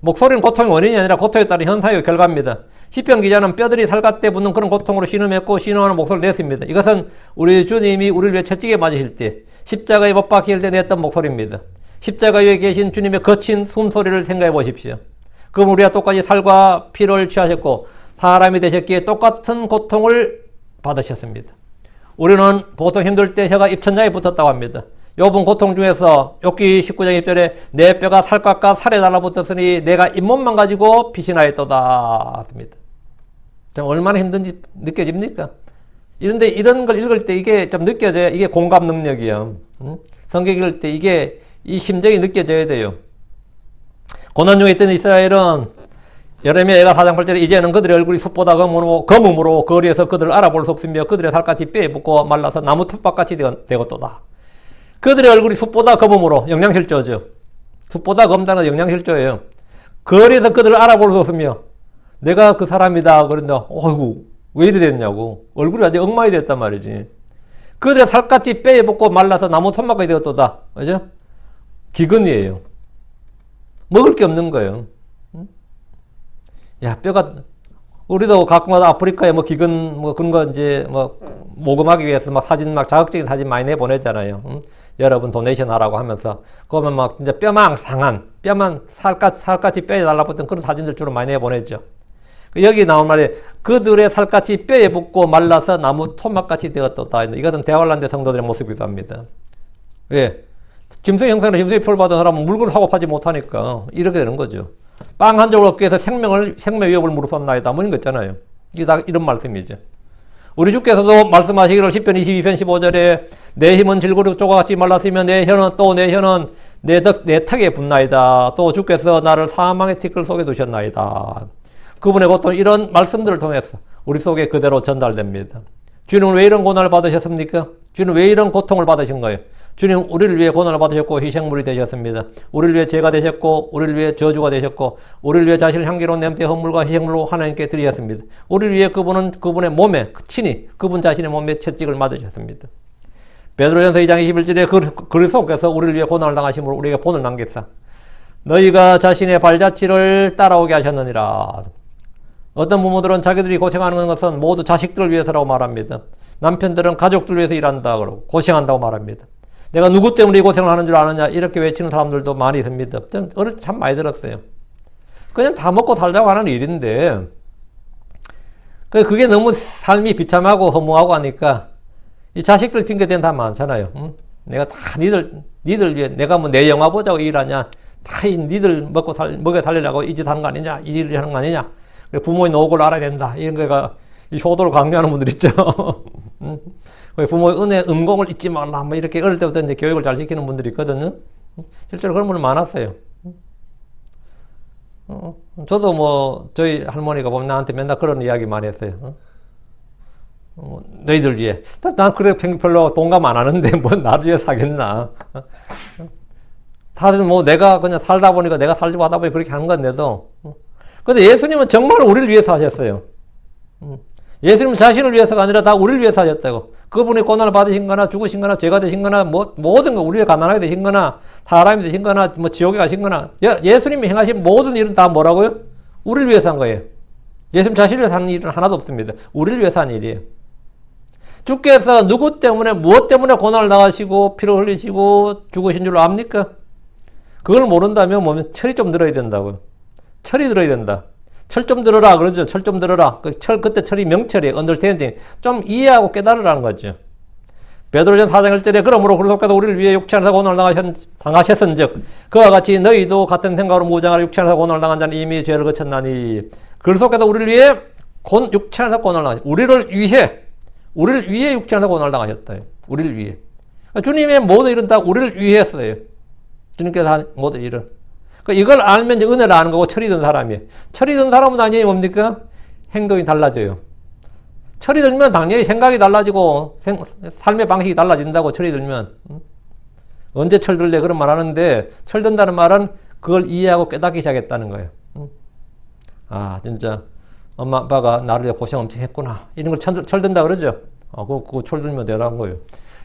목소리는 고통의 원인이 아니라 고통에 따른 현상의 결과입니다. 시편 기자는 뼈들이 살갗에 붙는 그런 고통으로 신음했고 신음하는 목소리를 냈습니다. 이것은 우리 주님이 우리를 위해 채찍에 맞으실 때 십자가에 못 박힐 때 냈던 목소리입니다. 십자가 위에 계신 주님의 거친 숨소리를 생각해 보십시오. 그럼 우리가 똑같이 살과 피를 취하셨고 사람이 되셨기에 똑같은 고통을 받으셨습니다. 우리는 보통 힘들 때 혀가 입천장에 붙었다고 합니다. 욥은 고통 중에서 욥기 19장 1절에 내 뼈가 살갗과 살에 달라붙었으니 내가 잇몸만 가지고 피신하였도다 했습니다. 얼마나 힘든지 느껴집니까? 이런데 이런 걸 읽을 때 이게 좀 느껴져야 이게 공감 능력이에요. 성경 읽을 때 이게 이 심정이 느껴져야 돼요. 고난 중에 있던 이스라엘은 여레미야 4장 8절에 이제는 그들의 얼굴이 숯보다 검음으로 거리에서 그들을 알아볼 수 없으며 그들의 살갗이 뼈에 붙고 말라서 나무 톱밥같이 되었도다. 그들의 얼굴이 숯보다 검음으로 영양실조죠. 숯보다 검다는 건 영양실조예요. 거리에서 그들을 알아볼 수 없으며 내가 그 사람이다 그런다. 어이구 왜 이래 됐냐고. 얼굴이 아주 엉망이 됐단 말이지. 그들의 살갗이 뼈에 붙고 말라서 나무 톱밥같이 되었도다. 그죠? 기근이에요. 먹을 게 없는 거예요. 야, 뼈가, 우리도 가끔마다 아프리카에 뭐 기근, 뭐 그런 거 이제 뭐 모금하기 위해서 막 사진, 막 자극적인 사진 많이 내보내잖아요. 여러분 도네이션 하라고 하면서. 그러면 막 진짜 뼈만 상한, 뼈만 살갗이 뼈에 달라붙은 그런 사진들 주로 많이 내보내죠. 여기 나온 말이 그들의 살갗이 뼈에 붙고 말라서 나무 토막같이 되었다. 이것은 대환란대 성도들의 모습이기도 합니다. 왜? 짐승 형상으로 짐승의 표를 받은 사람은 물건을 사고 파지 못하니까 이렇게 되는 거죠. 빵 한 조각을 얻기 위해서 생명 위협을 무릅쓰나이다. 뭐 이런 거 있잖아요. 이게 다 이런 말씀이죠. 우리 주께서도 말씀하시기를 10편 22편 15절에 내 힘은 질그릇 조각같이 말랐으며 내 혀는 내 턱에 붙나이다. 또 주께서 나를 사망의 티끌 속에 두셨나이다. 그분의 고통 이런 말씀들을 통해서 우리 속에 그대로 전달됩니다. 주님은 왜 이런 고난을 받으셨습니까? 주님은 왜 이런 고통을 받으신 거예요? 주님 우리를 위해 고난을 받으셨고 희생물이 되셨습니다. 우리를 위해 죄가 되셨고 우리를 위해 저주가 되셨고 우리를 위해 자신을 향기로운 냄새 헌물과 희생물로 하나님께 드리셨습니다. 우리를 위해 그분은 그분의 몸에 친히 그분 자신의 몸에 채찍을 맞으셨습니다. 베드로전서 2장 21절에 그리스도께서 우리를 위해 고난을 당하심으로 우리에게 본을 남겼사 너희가 자신의 발자취를 따라오게 하셨느니라. 어떤 부모들은 자기들이 고생하는 것은 모두 자식들을 위해서라고 말합니다. 남편들은 가족들 위해서 일한다 그러고 고생한다고 말합니다. 내가 누구 때문에 이 고생을 하는 줄 아느냐 이렇게 외치는 사람들도 많이 있습니다. 저는 어릴 때 참 많이 들었어요. 그냥 다 먹고 살자고 하는 일인데 그게 너무 삶이 비참하고 허무하고 하니까 이 자식들 핑계 대는 사람 많잖아요. 내가 다 니들 위해 내가 뭐 내 영화 보자고 일하냐 다 니들 먹여 살리려고 이 짓 하는 거 아니냐 이 일을 하는 거 아니냐 부모의 노고를 알아야 된다 이런 거가 이 효도를 강요하는 분들 있죠. 부모의 은혜, 음공을 잊지 말라. 뭐 이렇게 어릴 때부터 이제 교육을 잘 시키는 분들이 있거든요. 실제로 그런 분들 많았어요. 저도 뭐, 저희 할머니가 보면 나한테 맨날 그런 이야기 많이 했어요. 너희들 위해. 난 그래 별로 동감 안 하는데, 뭐, 나를 위해 사겠나. 다들 뭐, 내가 그냥 살다 보니까 내가 살려고 하다 보니 그렇게 하는 건데도. 근데 예수님은 정말 우리를 위해서 하셨어요. 예수님은 자신을 위해서가 아니라 다 우리를 위해서 하셨다고. 그분이 고난을 받으신 거나 죽으신 거나 죄가 되신 거나 뭐 모든 거 우리가 가난하게 되신 거나 사람이 되신 거나 뭐 지옥에 가신 거나 예수님이 행하신 모든 일은 다 뭐라고요? 우리를 위해서 한 거예요. 예수님 자신을 위해서 하는 일은 하나도 없습니다. 우리를 위해서 한 일이에요. 주께서 누구 때문에 무엇 때문에 고난을 당하시고 피를 흘리시고 죽으신 줄로 압니까? 그걸 모른다면 뭐면 철이 좀 들어야 된다고요. 철이 들어야 된다. 철 좀 들어라 그러죠. 철 좀 들어라. 그때 철이 명철이에요. 언더스탠딩. 좀 이해하고 깨달으라는 거죠. 베드로전 4장 1절에 그러므로 그리스도께서 우리를 위해 육체 안에서 고난을 당하셨은즉 그와 같이 너희도 같은 생각으로 무장하여 육체 안에서 고난을 당한 자는 이미 죄를 거쳤나니 그리스도께서 우리를 위해 육체 안에서 고난을 당하셨다. 우리를 위해 육체 안에서 고난을 당하셨다. 우리를 위해. 주님의 모든 일은 다 우리를 위해 했어요. 주님께서 한 모든 일은. 이걸 알면 이제 은혜를 아는 거고 철이 든 사람이에요. 철이 든 사람은 당연히 뭡니까? 행동이 달라져요. 철이 들면 당연히 생각이 달라지고 삶의 방식이 달라진다고 철이 들면. 언제 철들래 그런 말 하는데 철든다는 말은 그걸 이해하고 깨닫기 시작했다는 거예요. 아 진짜 엄마 아빠가 나를 위해 고생 엄청 했구나. 이런 걸 철든다 그러죠. 그거 철들면 대단한 거예요.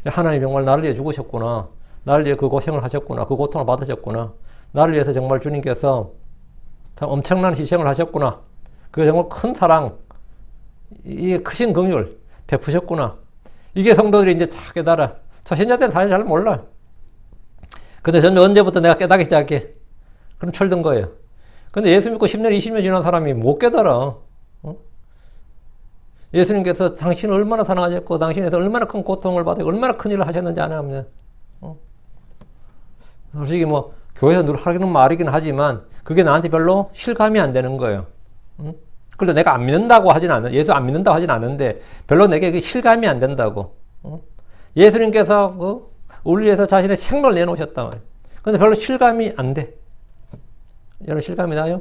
하나님 정말 나를 위해 죽으셨구나. 나를 위해 그 고생을 하셨구나. 그 고통을 받으셨구나. 나를 위해서 정말 주님께서 엄청난 희생을 하셨구나. 그 정말 큰 사랑, 이 크신 긍휼 베푸셨구나. 이게 성도들이 이제 다 깨달아. 초신자 때는 사실 잘 몰라. 근데 저는 언제부터 내가 깨닫기 시작해? 그럼 철든 거예요. 근데 예수 믿고 10년, 20년 지난 사람이 못 깨달아. 예수님께서 당신을 얼마나 사랑하셨고, 당신에서 얼마나 큰 고통을 받고, 얼마나 큰 일을 하셨는지 아냐. 솔직히 뭐, 교회에서 늘 하는 말이긴 하지만 그게 나한테 별로 실감이 안 되는 거예요. 그래서 내가 안 믿는다고 하진 않아. 예수 안 믿는다고 하진 않는데 별로 내게 그 실감이 안 된다고. 예수님께서 우리 위해서 자신의 생명을 내놓으셨단 말이에요. 근데 별로 실감이 안 돼. 여러분 실감이 나요?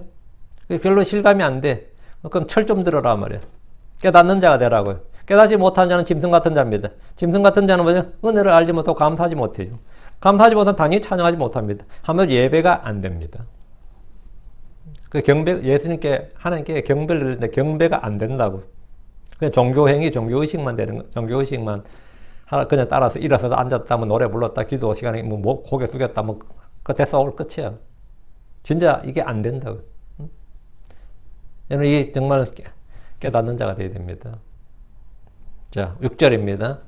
별로 실감이 안 돼. 그럼 철 좀 들어라 말이에요. 깨닫는 자가 되라고요. 깨닫지 못한 자는 짐승 같은 자입니다. 짐승 같은 자는 뭐죠? 은혜를 알지 못하고 감사하지 못해요. 감사하지 못하면 당연히 찬양하지 못합니다. 하면 예배가 안 됩니다. 그 예수님께, 하나님께 경배를 드리는데 경배가 안 된다고. 그냥 종교행위, 종교의식만 되는 거, 종교의식만 그냥 따라서 일어서서 앉았다, 뭐 노래 불렀다, 기도 시간에 뭐 고개 숙였다, 뭐, 됐어, 오늘 끝이야. 진짜 이게 안 된다고. 여러분, 이게 정말 깨닫는 자가 되어야 됩니다. 자, 6절입니다.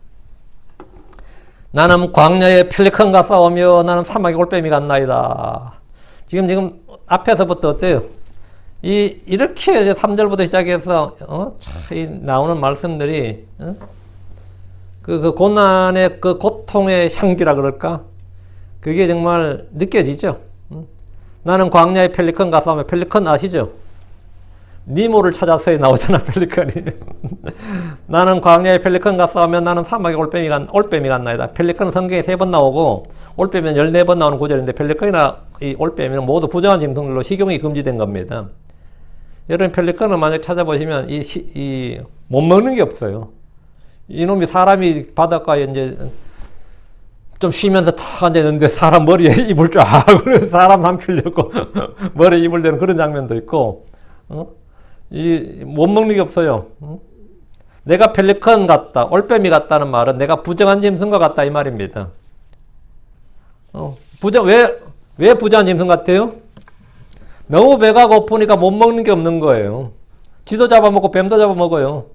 나는 광야의 펠리컨과 싸우며 나는 사막의 올빼미 같나이다. 지금 앞에서부터 어때요? 이렇게 3절부터 시작해서 나오는 말씀들이 그 고난의 그 고통의 향기라 그럴까? 그게 정말 느껴지죠. 나는 광야의 펠리컨과 싸우며, 펠리컨 아시죠? 니모를 찾아서에 나오잖아, 펠리컨이. 나는 광야의 펠리컨과 싸우면 나는 사막의 올빼미 같나이다. 펠리컨은 성경에 3번 나오고, 올빼미는 14번 나오는 구절인데, 펠리컨이나 이 올빼미는 모두 부정한 짐승들로 식용이 금지된 겁니다. 여러분, 펠리컨을 만약 찾아보시면, 못 먹는 게 없어요. 이놈이 사람이 바닷가에 이제 좀 쉬면서 탁 앉아있는데, 사람 머리에 이불 쫙, 사람 삼키려고 머리에 이불 대는 그런 장면도 있고, 못 먹는 게 없어요. 내가 펠리컨 같다, 올빼미 같다는 말은 내가 부정한 짐승과 같다 이 말입니다. 왜 부정한 짐승 같아요? 너무 배가 고프니까 못 먹는 게 없는 거예요. 쥐도 잡아먹고 뱀도 잡아먹어요.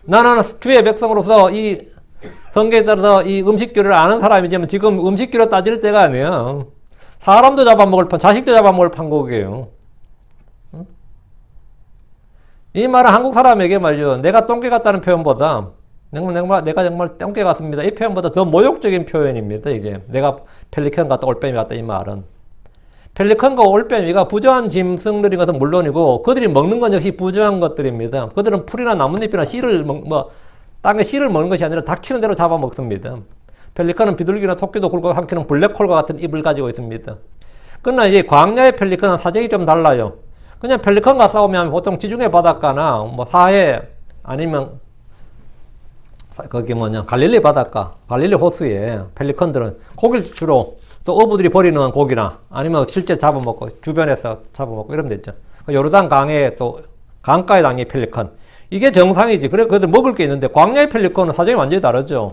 나는 주의 백성으로서 이 성경에 따라서 이 음식교를 아는 사람이지만 지금 음식교로 따질 때가 아니야. 사람도 잡아먹을 자식도 잡아먹을 판국이에요. 이 말은 한국 사람에게 말이죠. 내가 똥개 같다는 표현보다 내가 정말 똥개 같습니다. 이 표현보다 더 모욕적인 표현입니다. 이게 내가 펠리컨 같다, 올빼미 같다 이 말은. 펠리컨과 올빼미가 부정한 짐승들인 것은 물론이고 그들이 먹는 건 역시 부정한 것들입니다. 그들은 풀이나 나뭇잎이나 씨를 땅에 씨를 먹는 것이 아니라 닥치는 대로 잡아먹습니다. 펠리컨은 비둘기나 토끼도 굴고 삼키는 블랙홀과 같은 입을 가지고 있습니다. 그러나 이제 광야의 펠리컨은 사정이 좀 달라요. 그냥 펠리컨과 싸우면 보통 지중해 바닷가나 사해 아니면 거기 갈릴리 바닷가, 갈릴리 호수에 펠리컨들은 고기를 주로 또 어부들이 버리는 고기나 아니면 실제 잡아먹고 주변에서 잡아먹고 이러면 됐죠. 요르단 강에 또 강가에 당의 펠리컨. 이게 정상이지. 그래, 그들 먹을 게 있는데 광야의 펠리컨은 사정이 완전히 다르죠.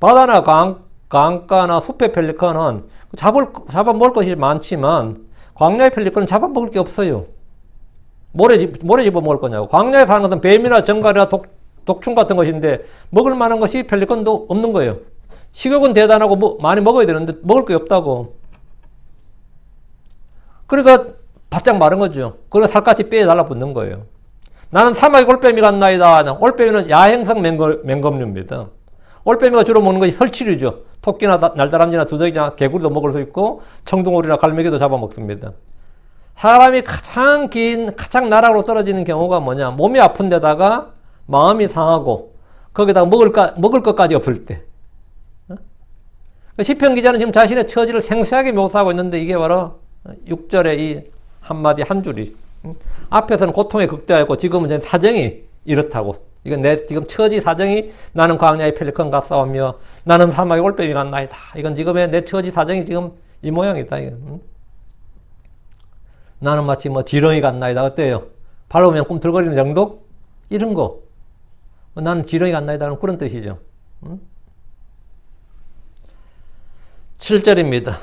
바다나 강가나 숲의 펠리컨은 잡아먹을 것이 많지만 광야의 펠리컨은 잡아먹을 게 없어요. 모래 집어먹을 거냐고. 광야에 사는 것은 뱀이나 정갈이나 독충 같은 것인데 먹을 만한 것이 펠리컨도 없는 거예요. 식욕은 대단하고 많이 먹어야 되는데 먹을 게 없다고. 그러니까 바짝 마른 거죠. 그래서 살갗이 뼈에 달라붙는 거예요. 나는 사막의 올빼미 같나이다. 올빼미는 야행성 맹검류입니다. 올빼미가 주로 먹는 것이 설치류죠. 토끼나 날다람쥐나 두더기나 개구리도 먹을 수 있고 청둥오리나 갈매기도 잡아먹습니다. 사람이 가장 나락으로 떨어지는 경우가 뭐냐. 몸이 아픈 데다가 마음이 상하고 거기다가 먹을 것까지 없을 때. 시편 기자는 지금 자신의 처지를 생생하게 묘사하고 있는데 이게 바로 6절의 이 한마디 한 줄이 앞에서는 고통에 극대화했고 지금은 사정이 이렇다고. 이건 내 지금 처지 사정이 나는 광야의 펠리컨과 싸우며 나는 사막의 올빼미 같나이다. 이건 지금의 내 처지 사정이 지금 이 모양이다. 나는 마치 지렁이 같나이다. 어때요? 밟으면 꿈틀거리는 정도? 이런 거. 나는 지렁이 같나이다는 그런 뜻이죠. 7절입니다.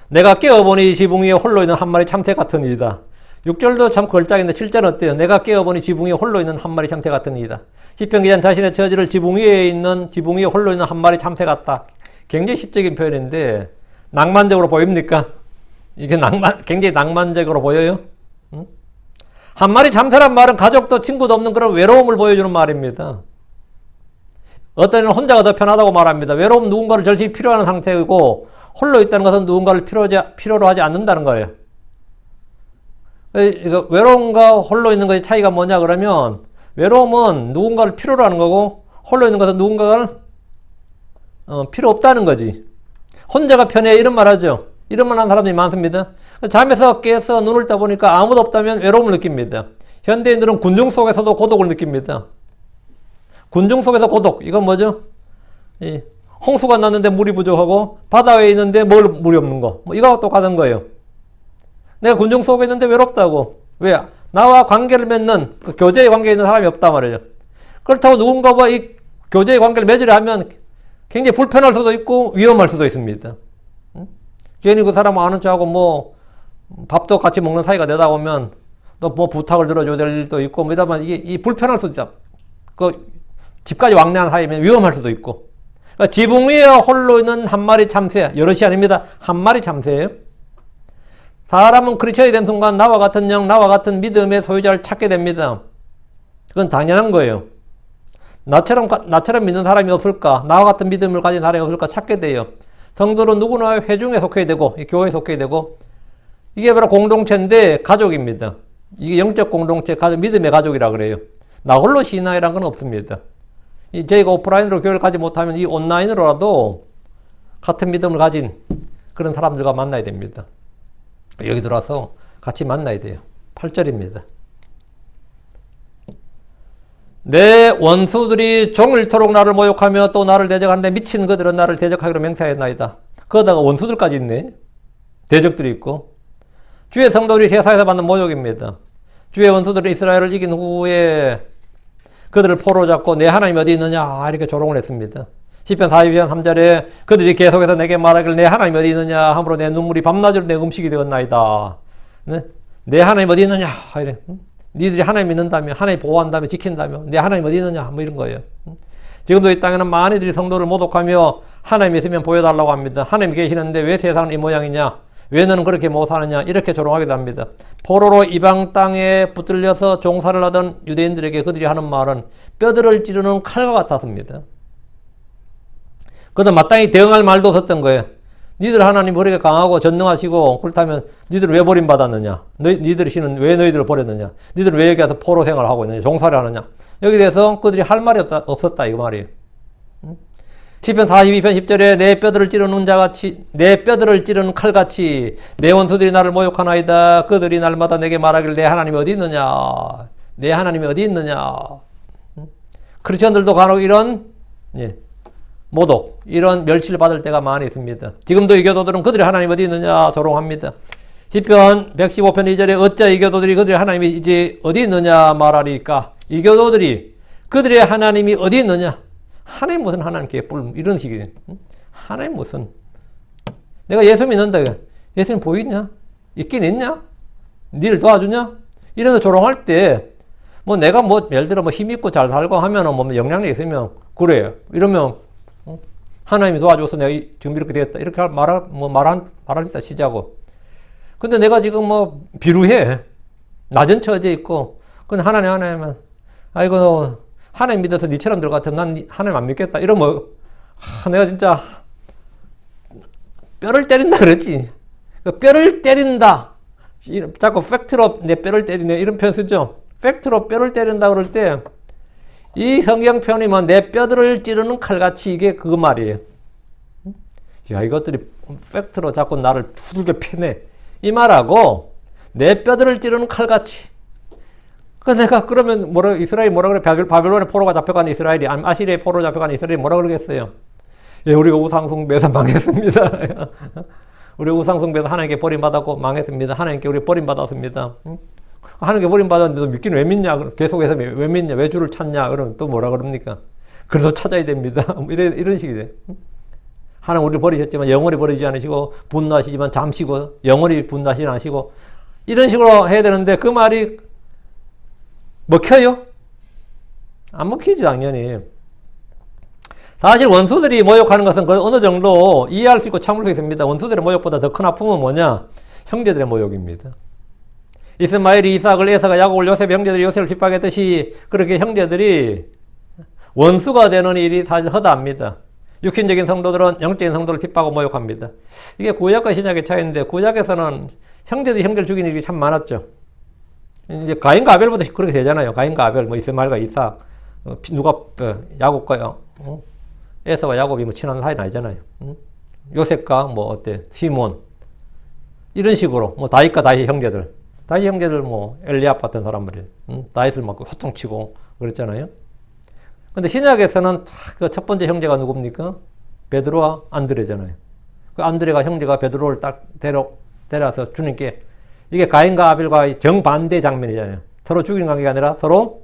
내가 깨어보니 지붕 위에 홀로 있는 한 마리 참새 같은 이다. 6절도 참 걸작인데 7절은 어때요? 내가 깨어보니 지붕 위에 홀로 있는 한 마리 참새 같은 이다. 시편 기자는 자신의 처지를 지붕 위에 홀로 있는 한 마리 참새 같다. 굉장히 시적인 표현인데 낭만적으로 보입니까? 이게 굉장히 낭만적으로 보여요? 한 마리 참새란 말은 가족도 친구도 없는 그런 외로움을 보여주는 말입니다. 어떤 이는 혼자가 더 편하다고 말합니다. 외로움 누군가를 절실히 필요하는 상태이고 홀로 있다는 것은 누군가를 필요로 하지 않는다는 거예요. 외로움과 홀로 있는 것의 차이가 뭐냐 그러면 외로움은 누군가를 필요로 하는 거고 홀로 있는 것은 누군가를 필요 없다는 거지. 혼자가 편해 이런 말 하죠. 이런 말 하는 사람들이 많습니다. 잠에서 깨서 눈을 떠보니까 아무도 없다면 외로움을 느낍니다. 현대인들은 군중 속에서도 고독을 느낍니다. 군중 속에서 고독. 이건 뭐죠? 홍수가 났는데 물이 부족하고 바다에 있는데 먹을 물이 없는 거. 이거하고 똑같은 거예요. 내가 군중 속에 있는데 외롭다고. 왜? 나와 관계를 맺는 교제의 관계에 있는 사람이 없단 말이죠. 그렇다고 누군가와 이 교제의 관계를 맺으려 하면 굉장히 불편할 수도 있고 위험할 수도 있습니다. 괜히 그 사람 아는 척하고 밥도 같이 먹는 사이가 되다 보면 또 부탁을 들어줘야 될 일도 있고 이러다 보면 이게 불편할 수도 있죠. 집까지 왕래하는 사이면 위험할 수도 있고. 그러니까 지붕 위에 홀로 있는 한 마리 참새, 여럿이 아닙니다. 한 마리 참새예요. 사람은 크리스천이 된 순간 나와 같은 영, 나와 같은 믿음의 소유자를 찾게 됩니다. 그건 당연한 거예요. 나처럼 믿는 사람이 없을까? 나와 같은 믿음을 가진 사람이 없을까? 찾게 돼요. 성도는 누구나 회중에 속해야 되고 교회에 속해야 되고 이게 바로 공동체인데 가족입니다. 이게 영적 공동체, 믿음의 가족이라 그래요. 나 홀로 신앙이란 건 없습니다. 저희가 오프라인으로 교회를 가지 못하면 이 온라인으로라도 같은 믿음을 가진 그런 사람들과 만나야 됩니다. 여기 들어와서 같이 만나야 돼요. 8절입니다. 내 원수들이 종일토록 나를 모욕하며 또 나를 대적하는데 미친 그들은 나를 대적하기로 맹세하였나이다. 거기다가 원수들까지 있네. 대적들이 있고. 주의 성도들이 세상에서 받는 모욕입니다. 주의 원수들은 이스라엘을 이긴 후에 그들을 포로 잡고 내 하나님이 어디 있느냐 이렇게 조롱을 했습니다. 시편 42편 3절에 그들이 계속해서 내게 말하길 내 하나님이 어디 있느냐 함으로 내 눈물이 밤낮으로 내 음식이 되었나이다. 네? 내 하나님 어디 있느냐 이래. 니들이 하나님 믿는다며 하나님 보호한다며 지킨다며 내 하나님 어디 있느냐 이런 거예요. 지금도 이 땅에는 많이들이 성도를 모독하며 하나님 있으면 보여달라고 합니다. 하나님 계시는데 왜 세상은 이 모양이냐, 왜 너는 그렇게 못 사느냐 이렇게 조롱하기도 합니다. 포로로 이방 땅에 붙들려서 종사를 하던 유대인들에게 그들이 하는 말은 뼈들을 찌르는 칼과 같았습니다. 그래서 마땅히 대응할 말도 없었던 거예요. 니들 하나님 그렇게 강하고 전능하시고 그렇다면 니들은 왜 버림받았느냐? 니들이 왜 너희들을 버렸느냐? 니들은 왜 여기 와서 포로 생활을 하고 있느냐? 종살이 하느냐? 여기에 대해서 그들이 할 말이 없었다 이거 말이에요. 시편 42편 10절에 내 뼈들을 찌르는 자같이 내 뼈들을 찌르는 칼같이 내 원수들이 나를 모욕하나이다. 그들이 날마다 내게 말하길 내 하나님이 어디 있느냐? 내 하나님이 어디 있느냐? 크리스천들도 간혹 이런 모독, 이런 멸치를 받을 때가 많이 있습니다. 지금도 이교도들은 그들의 하나님 어디 있느냐 조롱합니다. 시편 115편 2절에 어찌 이교도들이 그들의 하나님이 이제 어디 있느냐 말하리까? 이교도들이 그들의 하나님이 어디 있느냐? 하나님 무슨 하나님 개뿔 이런 식이에요. 하나님 무슨 내가 예수 믿는다. 예수님 보이냐? 있긴 있냐? 니를 도와주냐? 이래서 조롱할 때 뭐 내가 뭐 예를 들어 뭐 힘있고 잘 살고 하면은 뭐 영향력이 있으면 그래요. 이러면 하나님이 도와줘서 내가 지금 이렇게 되었다. 이렇게 말할 수 있다 시자고. 근데 내가 지금 뭐 비루해. 낮은 처지에 있고. 근데 하나님은 아이고 하나님 믿어서 니처럼 들 같으면 난 하나님 안 믿겠다. 이러면 내가 진짜 뼈를 때린다 그랬지. 뼈를 때린다. 자꾸 팩트로 내 뼈를 때리네. 이런 표현 쓰죠. 팩트로 뼈를 때린다 그럴 때 이 성경 표현이면 내 뼈들을 찌르는 칼같이 이게 그 말이에요. 야, 이것들이 팩트로 자꾸 나를 두들겨 패네. 이 말하고 내 뼈들을 찌르는 칼같이. 내가 그러면 이스라엘이 뭐라 그래? 바벨론의 포로가 잡혀간 이스라엘이, 아시리아의 포로 잡혀간 이스라엘이 뭐라 그러겠어요? 예, 우리가 우상숭배에서 망했습니다. 우리 우상숭배에서 하나님께 버림받았고 망했습니다. 하나님께 우리 버림받았습니다. 하나님께 버림받았는데도 믿기는 왜 믿냐? 계속해서 왜 믿냐? 왜 주를 찾냐? 그러면 또 뭐라 그럽니까? 그래서 찾아야 됩니다. 이런 식이 돼. 하나님 우리를 버리셨지만 영원히 버리지 않으시고 분노하시지만 잠시고 영원히 분노하시지 않으시고 이런 식으로 해야 되는데 그 말이 먹혀요? 안 먹히지 당연히. 사실 원수들이 모욕하는 것은 어느 정도 이해할 수 있고 참을 수 있습니다. 원수들의 모욕보다 더 큰 아픔은 뭐냐? 형제들의 모욕입니다. 이스마엘이 이삭을, 에사가 야곱을, 요셉의 형제들이 요셉을 핍박했듯이 그렇게 형제들이 원수가 되는 일이 사실 허다합니다. 육신적인 성도들은 영적인 성도를 핍박하고 모욕합니다. 이게 구약과 신약의 차이인데 구약에서는 형제들이 형제를 죽이는 일이 참 많았죠. 이제 가인과 아벨부터 그렇게 되잖아요. 가인과 아벨, 뭐 이스마엘과 이삭, 야곱과 에사와 야곱이 뭐 친한 사이는 아니잖아요. 요셉과 뭐 어때 시몬 이런 식으로 뭐 다윗과 다윗의 형제들. 다윗 형제들 뭐 엘리압 같은 사람들이 다윗을 막 호통치고 그랬잖아요. 근데 신약에서는 그 첫 번째 형제가 누굽니까? 베드로와 안드레잖아요. 그 안드레가 형제가 베드로를 딱 데려와서 주님께 이게 가인과 아벨과의 정반대 장면이잖아요. 서로 죽이는 관계가 아니라 서로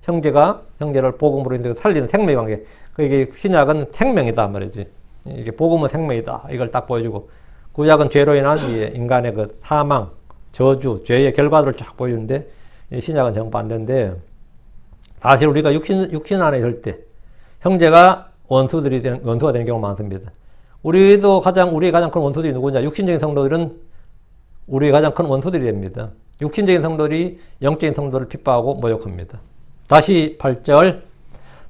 형제가 형제를 복음으로 인해서 살리는 생명의 관계. 이게 신약은 생명이다 말이지. 이게 복음은 생명이다. 이걸 딱 보여주고 구약은 죄로 인한 인간의 그 사망, 저주, 죄의 결과들을 쫙 보여주는데 신약은 정반대인데 사실 우리가 육신 안에 있을 때 형제가 원수가 되는 경우가 많습니다. 우리의 가장 큰 원수들이 누구냐? 육신적인 성도들은 우리의 가장 큰 원수들이 됩니다. 육신적인 성도들이 영적인 성도를 핍박하고 모욕합니다. 다시 8절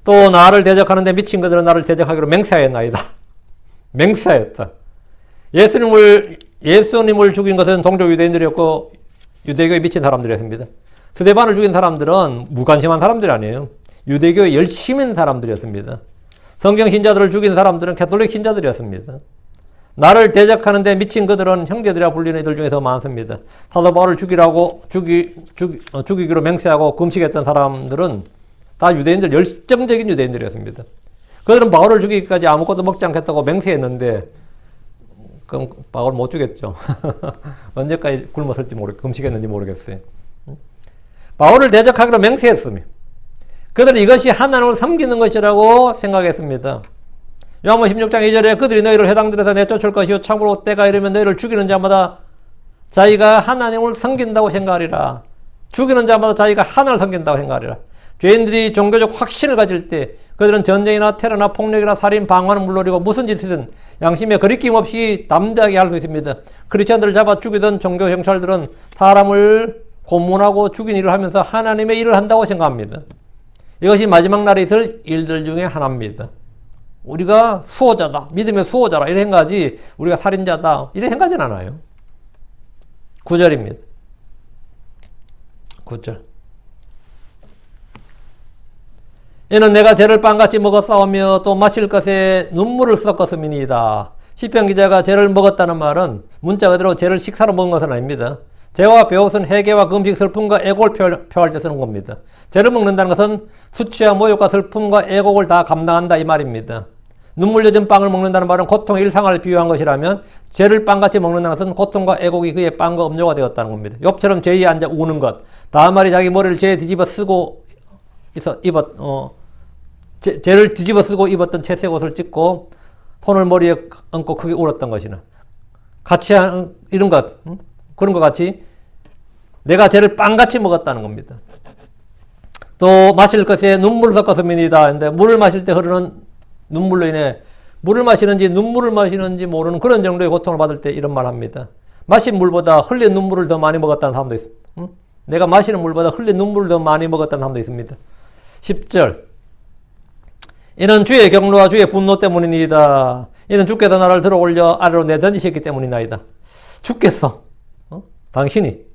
또 나를 대적하는데 미친 그들은 나를 대적하기로 맹세하였나이다. 맹세하였다. 예수님을 죽인 것은 동족 유대인들이었고 유대교에 미친 사람들이었습니다. 스데반을 죽인 사람들은 무관심한 사람들이 아니에요. 유대교에 열심인 사람들이었습니다. 성경 신자들을 죽인 사람들은 가톨릭 신자들이었습니다. 나를 대적하는데 미친 그들은 형제들이라 불리는 이들 중에서 많습니다. 사도 바울을 죽이기로 맹세하고 금식했던 사람들은 다 유대인들, 열정적인 유대인들이었습니다. 그들은 바울을 죽이기까지 아무것도 먹지 않겠다고 맹세했는데 그럼 바울 못 죽였죠. 언제까지 굶었을지 금식했는지 모르겠어요. 바울을 대적하기로 맹세했으며 그들은 이것이 하나님을 섬기는 것이라고 생각했습니다. 요한복음 16장 2절에 그들이 너희를 회당들에서 내쫓을 것이요 참으로 때가 이르면 너희를 죽이는 자마다 자기가 하나님을 섬긴다고 생각하리라. 죽이는 자마다 자기가 하나님을 섬긴다고 생각하리라. 죄인들이 종교적 확신을 가질 때 그들은 전쟁이나 테러나 폭력이나 살인, 방화는 물론이고 무슨 짓이든 양심에 거리낌 없이 담대하게 할 수 있습니다. 크리스천들을 잡아 죽이던 종교 경찰들은 사람을 고문하고 죽인 일을 하면서 하나님의 일을 한다고 생각합니다. 이것이 마지막 날에 있을 일들 중에 하나입니다. 우리가 수호자다. 믿음의 수호자라. 이래 생각하지 우리가 살인자다. 이래 생각하진 않아요. 9절입니다. 9절. 이는 내가 죄를 빵같이 먹어 싸우며 또 마실 것에 눈물을 섞었음이니이다. 시편 기자가 죄를 먹었다는 말은 문자 그대로 죄를 식사로 먹은 것은 아닙니다. 죄와 배옷은 회개와 금식, 슬픔과 애곡을 표할 때 쓰는 겁니다. 죄를 먹는다는 것은 수치와 모욕과 슬픔과 애곡을 다 감당한다 이 말입니다. 눈물 젖은 빵을 먹는다는 말은 고통의 일상을 비유한 것이라면 죄를 빵같이 먹는다는 것은 고통과 애곡이 그의 빵과 음료가 되었다는 겁니다. 욥처럼 죄에 앉아 우는 것, 다음 말이 자기 머리를 죄에 뒤집어 쓰고 죄를 뒤집어 쓰고 입었던 채색 옷을 찢고 손을 머리에 얹고 크게 울었던 것이나 같이 이런 것 그런 것 같이 내가 죄를 빵같이 먹었다는 겁니다. 또 마실 것에 눈물을 섞었음이니이다. 근데 물을 마실 때 흐르는 눈물로 인해 물을 마시는지 눈물을 마시는지 모르는 그런 정도의 고통을 받을 때 이런 말 합니다. 마신 물보다 흘린 눈물을 더 많이 먹었다는 사람도 있습니다. 내가 마시는 물보다 흘린 눈물을 더 많이 먹었다는 사람도 있습니다. 10절. 이는 주의 경로와 주의 분노 때문이니이다. 이는 주께서 나를 들어 올려 아래로 내던지셨기 때문이나이다. 주께서 당신이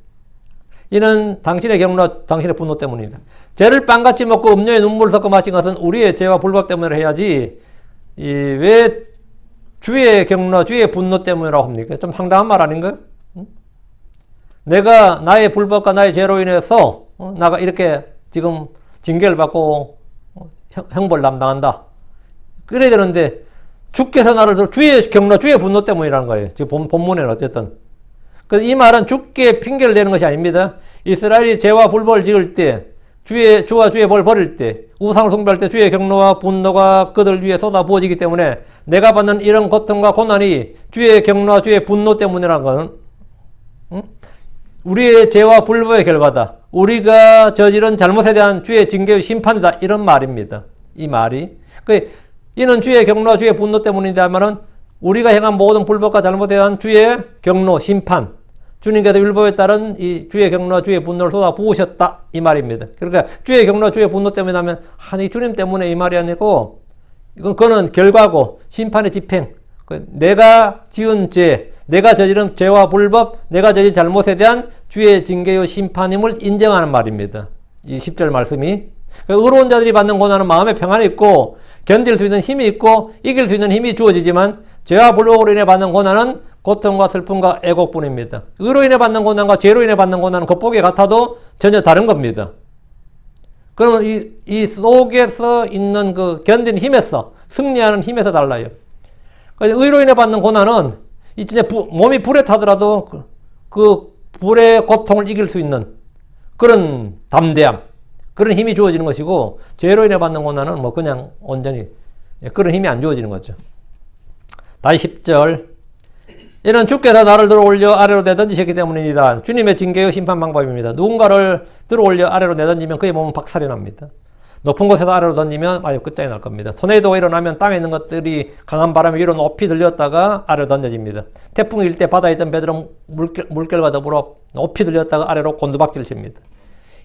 이는 당신의 경로와 당신의 분노 때문이다. 죄를 빵같이 먹고 음료에 눈물을 섞어 마신 것은 우리의 죄와 불법 때문에 해야지 왜 주의 경로와 주의 분노 때문이라고 합니까? 좀 황당한 말 아닌가요? 내가 나의 불법과 나의 죄로 인해서 나가 이렇게 지금 징계를 받고 형벌 담당한다. 그래야 되는데 주께서 나를 들어 주의 경로, 주의 분노 때문이라는 거예요. 지금 본문에는 어쨌든. 그래서 이 말은 주께 핑계를 대는 것이 아닙니다. 이스라엘이 죄와 불법을 지을 때 주와 주의 벌 버릴 때 우상을 숭배할 때 주의 경로와 분노가 그들 위에 쏟아 부어지기 때문에 내가 받는 이런 고통과 고난이 주의 경로와 주의 분노 때문이라는 것은 우리의 죄와 불법의 결과다. 우리가 저지른 잘못에 대한 주의 징계의 심판이다. 이런 말입니다. 이 말이. 이는 주의 경로와 주의 분노 때문이다면은 우리가 행한 모든 불법과 잘못에 대한 주의 경로, 심판. 주님께서 율법에 따른 이 주의 경로와 주의 분노를 쏟아 부으셨다. 이 말입니다. 그러니까 주의 경로와 주의 분노 때문이라면 이 주님 때문에 이 말이 아니고 그거는 결과고 심판의 집행. 내가 지은 죄, 내가 저지른 죄와 불법, 내가 저지른 잘못에 대한 주의 징계요 심판임을 인정하는 말입니다. 이 10절 말씀이. 의로운 자들이 받는 고난은 마음에 평안이 있고 견딜 수 있는 힘이 있고 이길 수 있는 힘이 주어지지만 죄와 불법으로 인해 받는 고난은 고통과 슬픔과 애곡뿐입니다. 의로 인해 받는 고난과 죄로 인해 받는 고난은 겉보기에 같아도 전혀 다른 겁니다. 그러면 이 속에서 있는 그 견딘 힘에서 승리하는 힘에서 달라요. 의로 인해 받는 고난은 이 진짜 몸이 불에 타더라도 그 불의 고통을 이길 수 있는 그런 담대함, 그런 힘이 주어지는 것이고 죄로 인해 받는 고난은 뭐 그냥 온전히 그런 힘이 안 주어지는 거죠. 다시 10절. 이는 주께서 나를 들어 올려 아래로 내던지셨기 때문입니다. 주님의 징계의 심판 방법입니다. 누군가를 들어 올려 아래로 내던지면 그의 몸은 박살이 납니다. 높은 곳에서 아래로 던지면 아주 끝장이 날 겁니다. 토네이도가 일어나면 땅에 있는 것들이 강한 바람에 위로 높이 들렸다가 아래로 던져집니다. 태풍이 일 때 바다에 있던 배들은 물결과 더불어 높이 들렸다가 아래로 곤두박질을 칩니다.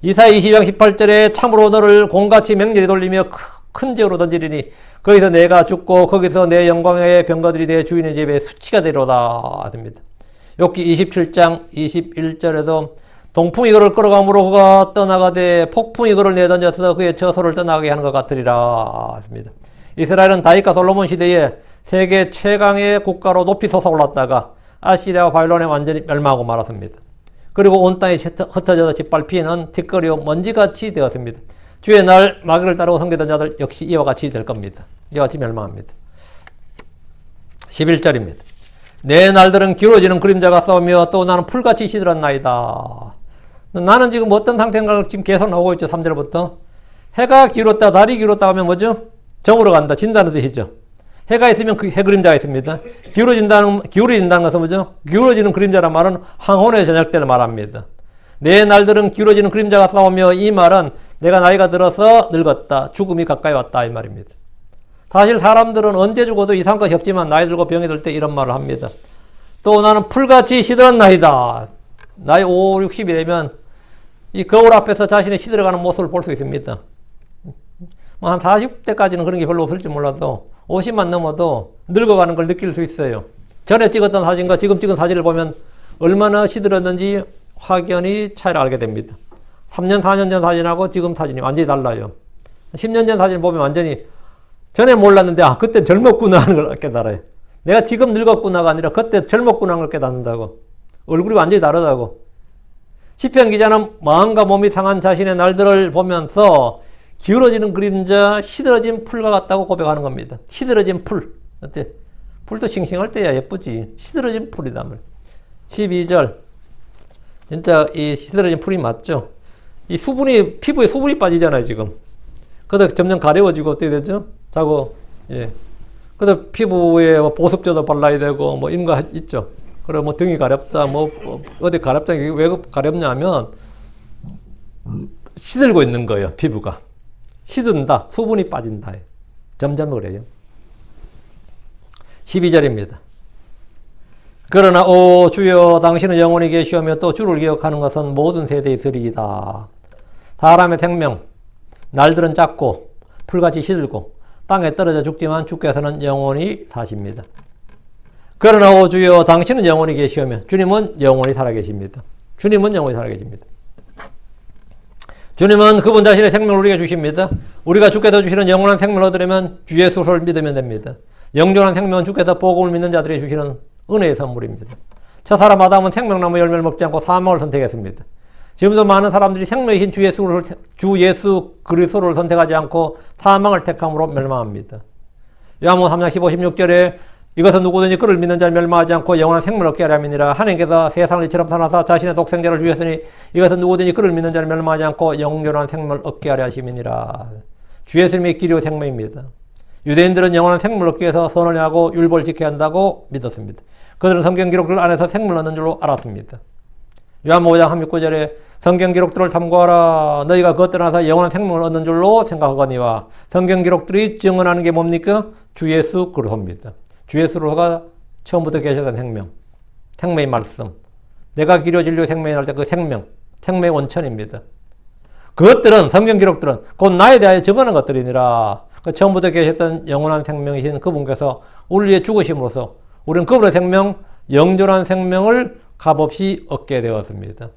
이사야 22장 18절에 참으로 너를 공같이 맹렬히 돌리며 큰 죄로 던지리니 거기서 내가 죽고 거기서 내 영광의 병거들이 내 주인의 집에 수치가 되리로다 됩니다. 욥기 27장 21절에도 동풍이 그를 끌어감으로 그가 떠나가되 폭풍이 그를 내던져서 그의 처소를 떠나게 하는 것 같으리라 합니다. 이스라엘은 다윗과 솔로몬 시대에 세계 최강의 국가로 높이 솟아올랐다가 아시리아와 바빌론에 완전히 멸망하고 말았습니다. 그리고 온 땅이 흩어져서 짓밟히는 티끌이요 먼지같이 되었습니다. 주의 날 마귀를 따르고 섬기던 자들 역시 이와 같이 될 겁니다. 이와 같이 멸망합니다. 11절입니다. 내 날들은 기울어지는 그림자가 싸우며 또 나는 풀같이 시들었나이다. 나는 지금 어떤 상태인가 지금 계속 나오고 있죠. 3절부터. 해가 기울었다, 달이 기울었다 하면 뭐죠? 저물어 간다, 진다는 뜻이죠. 해가 있으면 그 해 그림자가 있습니다. 기울어진다는 것은 뭐죠? 기울어지는 그림자란 말은 황혼의 저녁 때를 말합니다. 내 날들은 기울어지는 그림자가 싸우며 이 말은 내가 나이가 들어서 늙었다, 죽음이 가까이 왔다 이 말입니다. 사실 사람들은 언제 죽어도 이상한 것이 없지만 나이 들고 병이 들 때 이런 말을 합니다. 또 나는 풀같이 시들었나이다. 나이 5, 60이 되면 이 거울 앞에서 자신의 시들어가는 모습을 볼 수 있습니다. 한 40대까지는 그런 게 별로 없을지 몰라도 50만 넘어도 늙어가는 걸 느낄 수 있어요. 전에 찍었던 사진과 지금 찍은 사진을 보면 얼마나 시들었는지 확연히 차이를 알게 됩니다. 3년, 4년 전 사진하고 지금 사진이 완전히 달라요. 10년 전 사진 보면 완전히 전에 몰랐는데 아 그때 젊었구나 하는 걸 깨달아요. 내가 지금 늙었구나가 아니라 그때 젊었구나 하는 걸 깨닫는다고. 얼굴이 완전히 다르다고. 시편 기자는 마음과 몸이 상한 자신의 날들을 보면서 기울어지는 그림자, 시들어진 풀과 같다고 고백하는 겁니다. 시들어진 풀. 어때? 풀도 싱싱할 때야 예쁘지. 시들어진 풀이다. 12절. 진짜 이 시들어진 풀이 맞죠? 이 수분이, 피부에 수분이 빠지잖아요, 지금. 그러다 점점 가려워지고 어떻게 되죠? 자고, 예. 그러다 피부에 보습제도 발라야 되고, 뭐, 이런 거 있죠. 그리고 뭐 등이 가렵다, 뭐, 어디 가렵다, 왜 가렵냐 하면, 시들고 있는 거예요, 피부가. 시든다, 수분이 빠진다. 점점 그래요. 12절입니다. 그러나 오 주여 당신은 영원히 계시오며 또 주를 기억하는 것은 모든 세대에 있으리이다. 사람의 생명, 날들은 짧고 풀같이 시들고 땅에 떨어져 죽지만 주께서는 영원히 사십니다. 그러나 오 주여 당신은 영원히 계시오며 주님은 영원히 살아계십니다. 주님은 영원히 살아계십니다. 주님은 그분 자신의 생명을 우리에게 주십니다. 우리가 주께서 주시는 영원한 생명을 얻으려면 주 예수를 믿으면 됩니다. 영존한 생명은 주께서 복음을 믿는 자들이 주시는 은혜의 선물입니다. 저 사람 아담은 생명나무 열매를 먹지 않고 사망을 선택했습니다. 지금도 많은 사람들이 생명이신 주 예수 그리스도를 선택하지 않고 사망을 택함으로 멸망합니다. 요한복음 3장 15, 16절에 이것은 누구든지 그를 믿는 자는 멸망하지 않고 영원한 생명을 얻게 하려 함이니라. 하나님께서 세상을 이처럼 사랑하사 자신의 독생자를 주셨으니 이것은 누구든지 그를 믿는 자는 멸망하지 않고 영원한 생명을 얻게 하려 하심이니라. 주 예수님의 길이요 생명입니다. 유대인들은 영원한 생명을 얻기 위해서 선을 하고 율법을 지켜야 한다고 믿었습니다. 그들은 성경 기록들 안에서 생명을 얻는 줄로 알았습니다. 요한복음 5장 39절에 성경 기록들을 탐구하라. 너희가 그것들 안에서 영원한 생명을 얻는 줄로 생각하거니와 성경 기록들이 증언하는 게 뭡니까? 주 예수 그리스도입니다. 주 예수가 처음부터 계셨던 생명, 생명의 말씀. 내가 길이요 진리요 생명이 날 때 그 생명, 생명의 원천입니다. 그것들은 성경 기록들은 곧 나에 대하여 적어놓은 것들이니라. 그 처음부터 계셨던 영원한 생명이신 그분께서 우리 위해 죽으심으로써 우리는 그분의 생명, 영존한 생명을 값없이 얻게 되었습니다.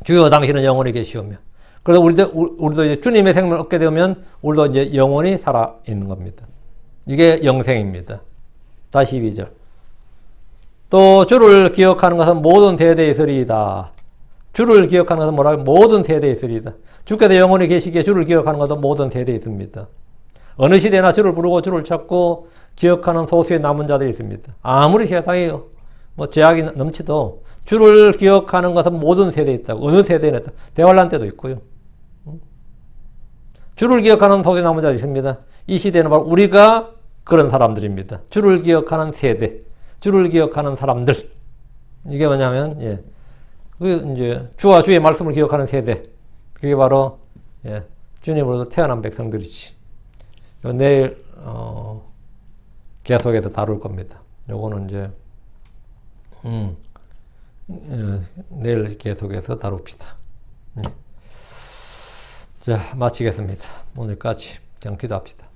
주여 당신은 영원히 계시오며. 그래서 우리도 이제 주님의 생명을 얻게 되면 우리도 이제 영원히 살아 있는 겁니다. 이게 영생입니다. 다시 12절. 또 주를 기억하는 것은 모든 세대에 있으리이다. 주를 기억하는 것은 뭐라고? 모든 세대에 있으리이다. 주께서 영원히 계시기에 주를 기억하는 것도 모든 세대에 있습니다. 어느 시대나 주를 부르고 주를 찾고 기억하는 소수의 남은 자들이 있습니다. 아무리 세상에 뭐 죄악이 넘치도 주를 기억하는 것은 모든 세대에 있다고. 어느 세대에는 있다. 대환란 때도 있고요. 주를 기억하는 소수의 남은 자들이 있습니다. 이 시대는 바로 우리가 그런 사람들입니다. 주를 기억하는 세대, 주를 기억하는 사람들. 이게 뭐냐면, 예. 그 이제 주와 주의 말씀을 기억하는 세대. 그게 바로 예, 주님으로부터 태어난 백성들이지. 내일 계속해서 다룰 겁니다. 요거는 이제 내일 계속해서 다룹시다. 자, 마치겠습니다. 오늘까지 그냥 기도합시다.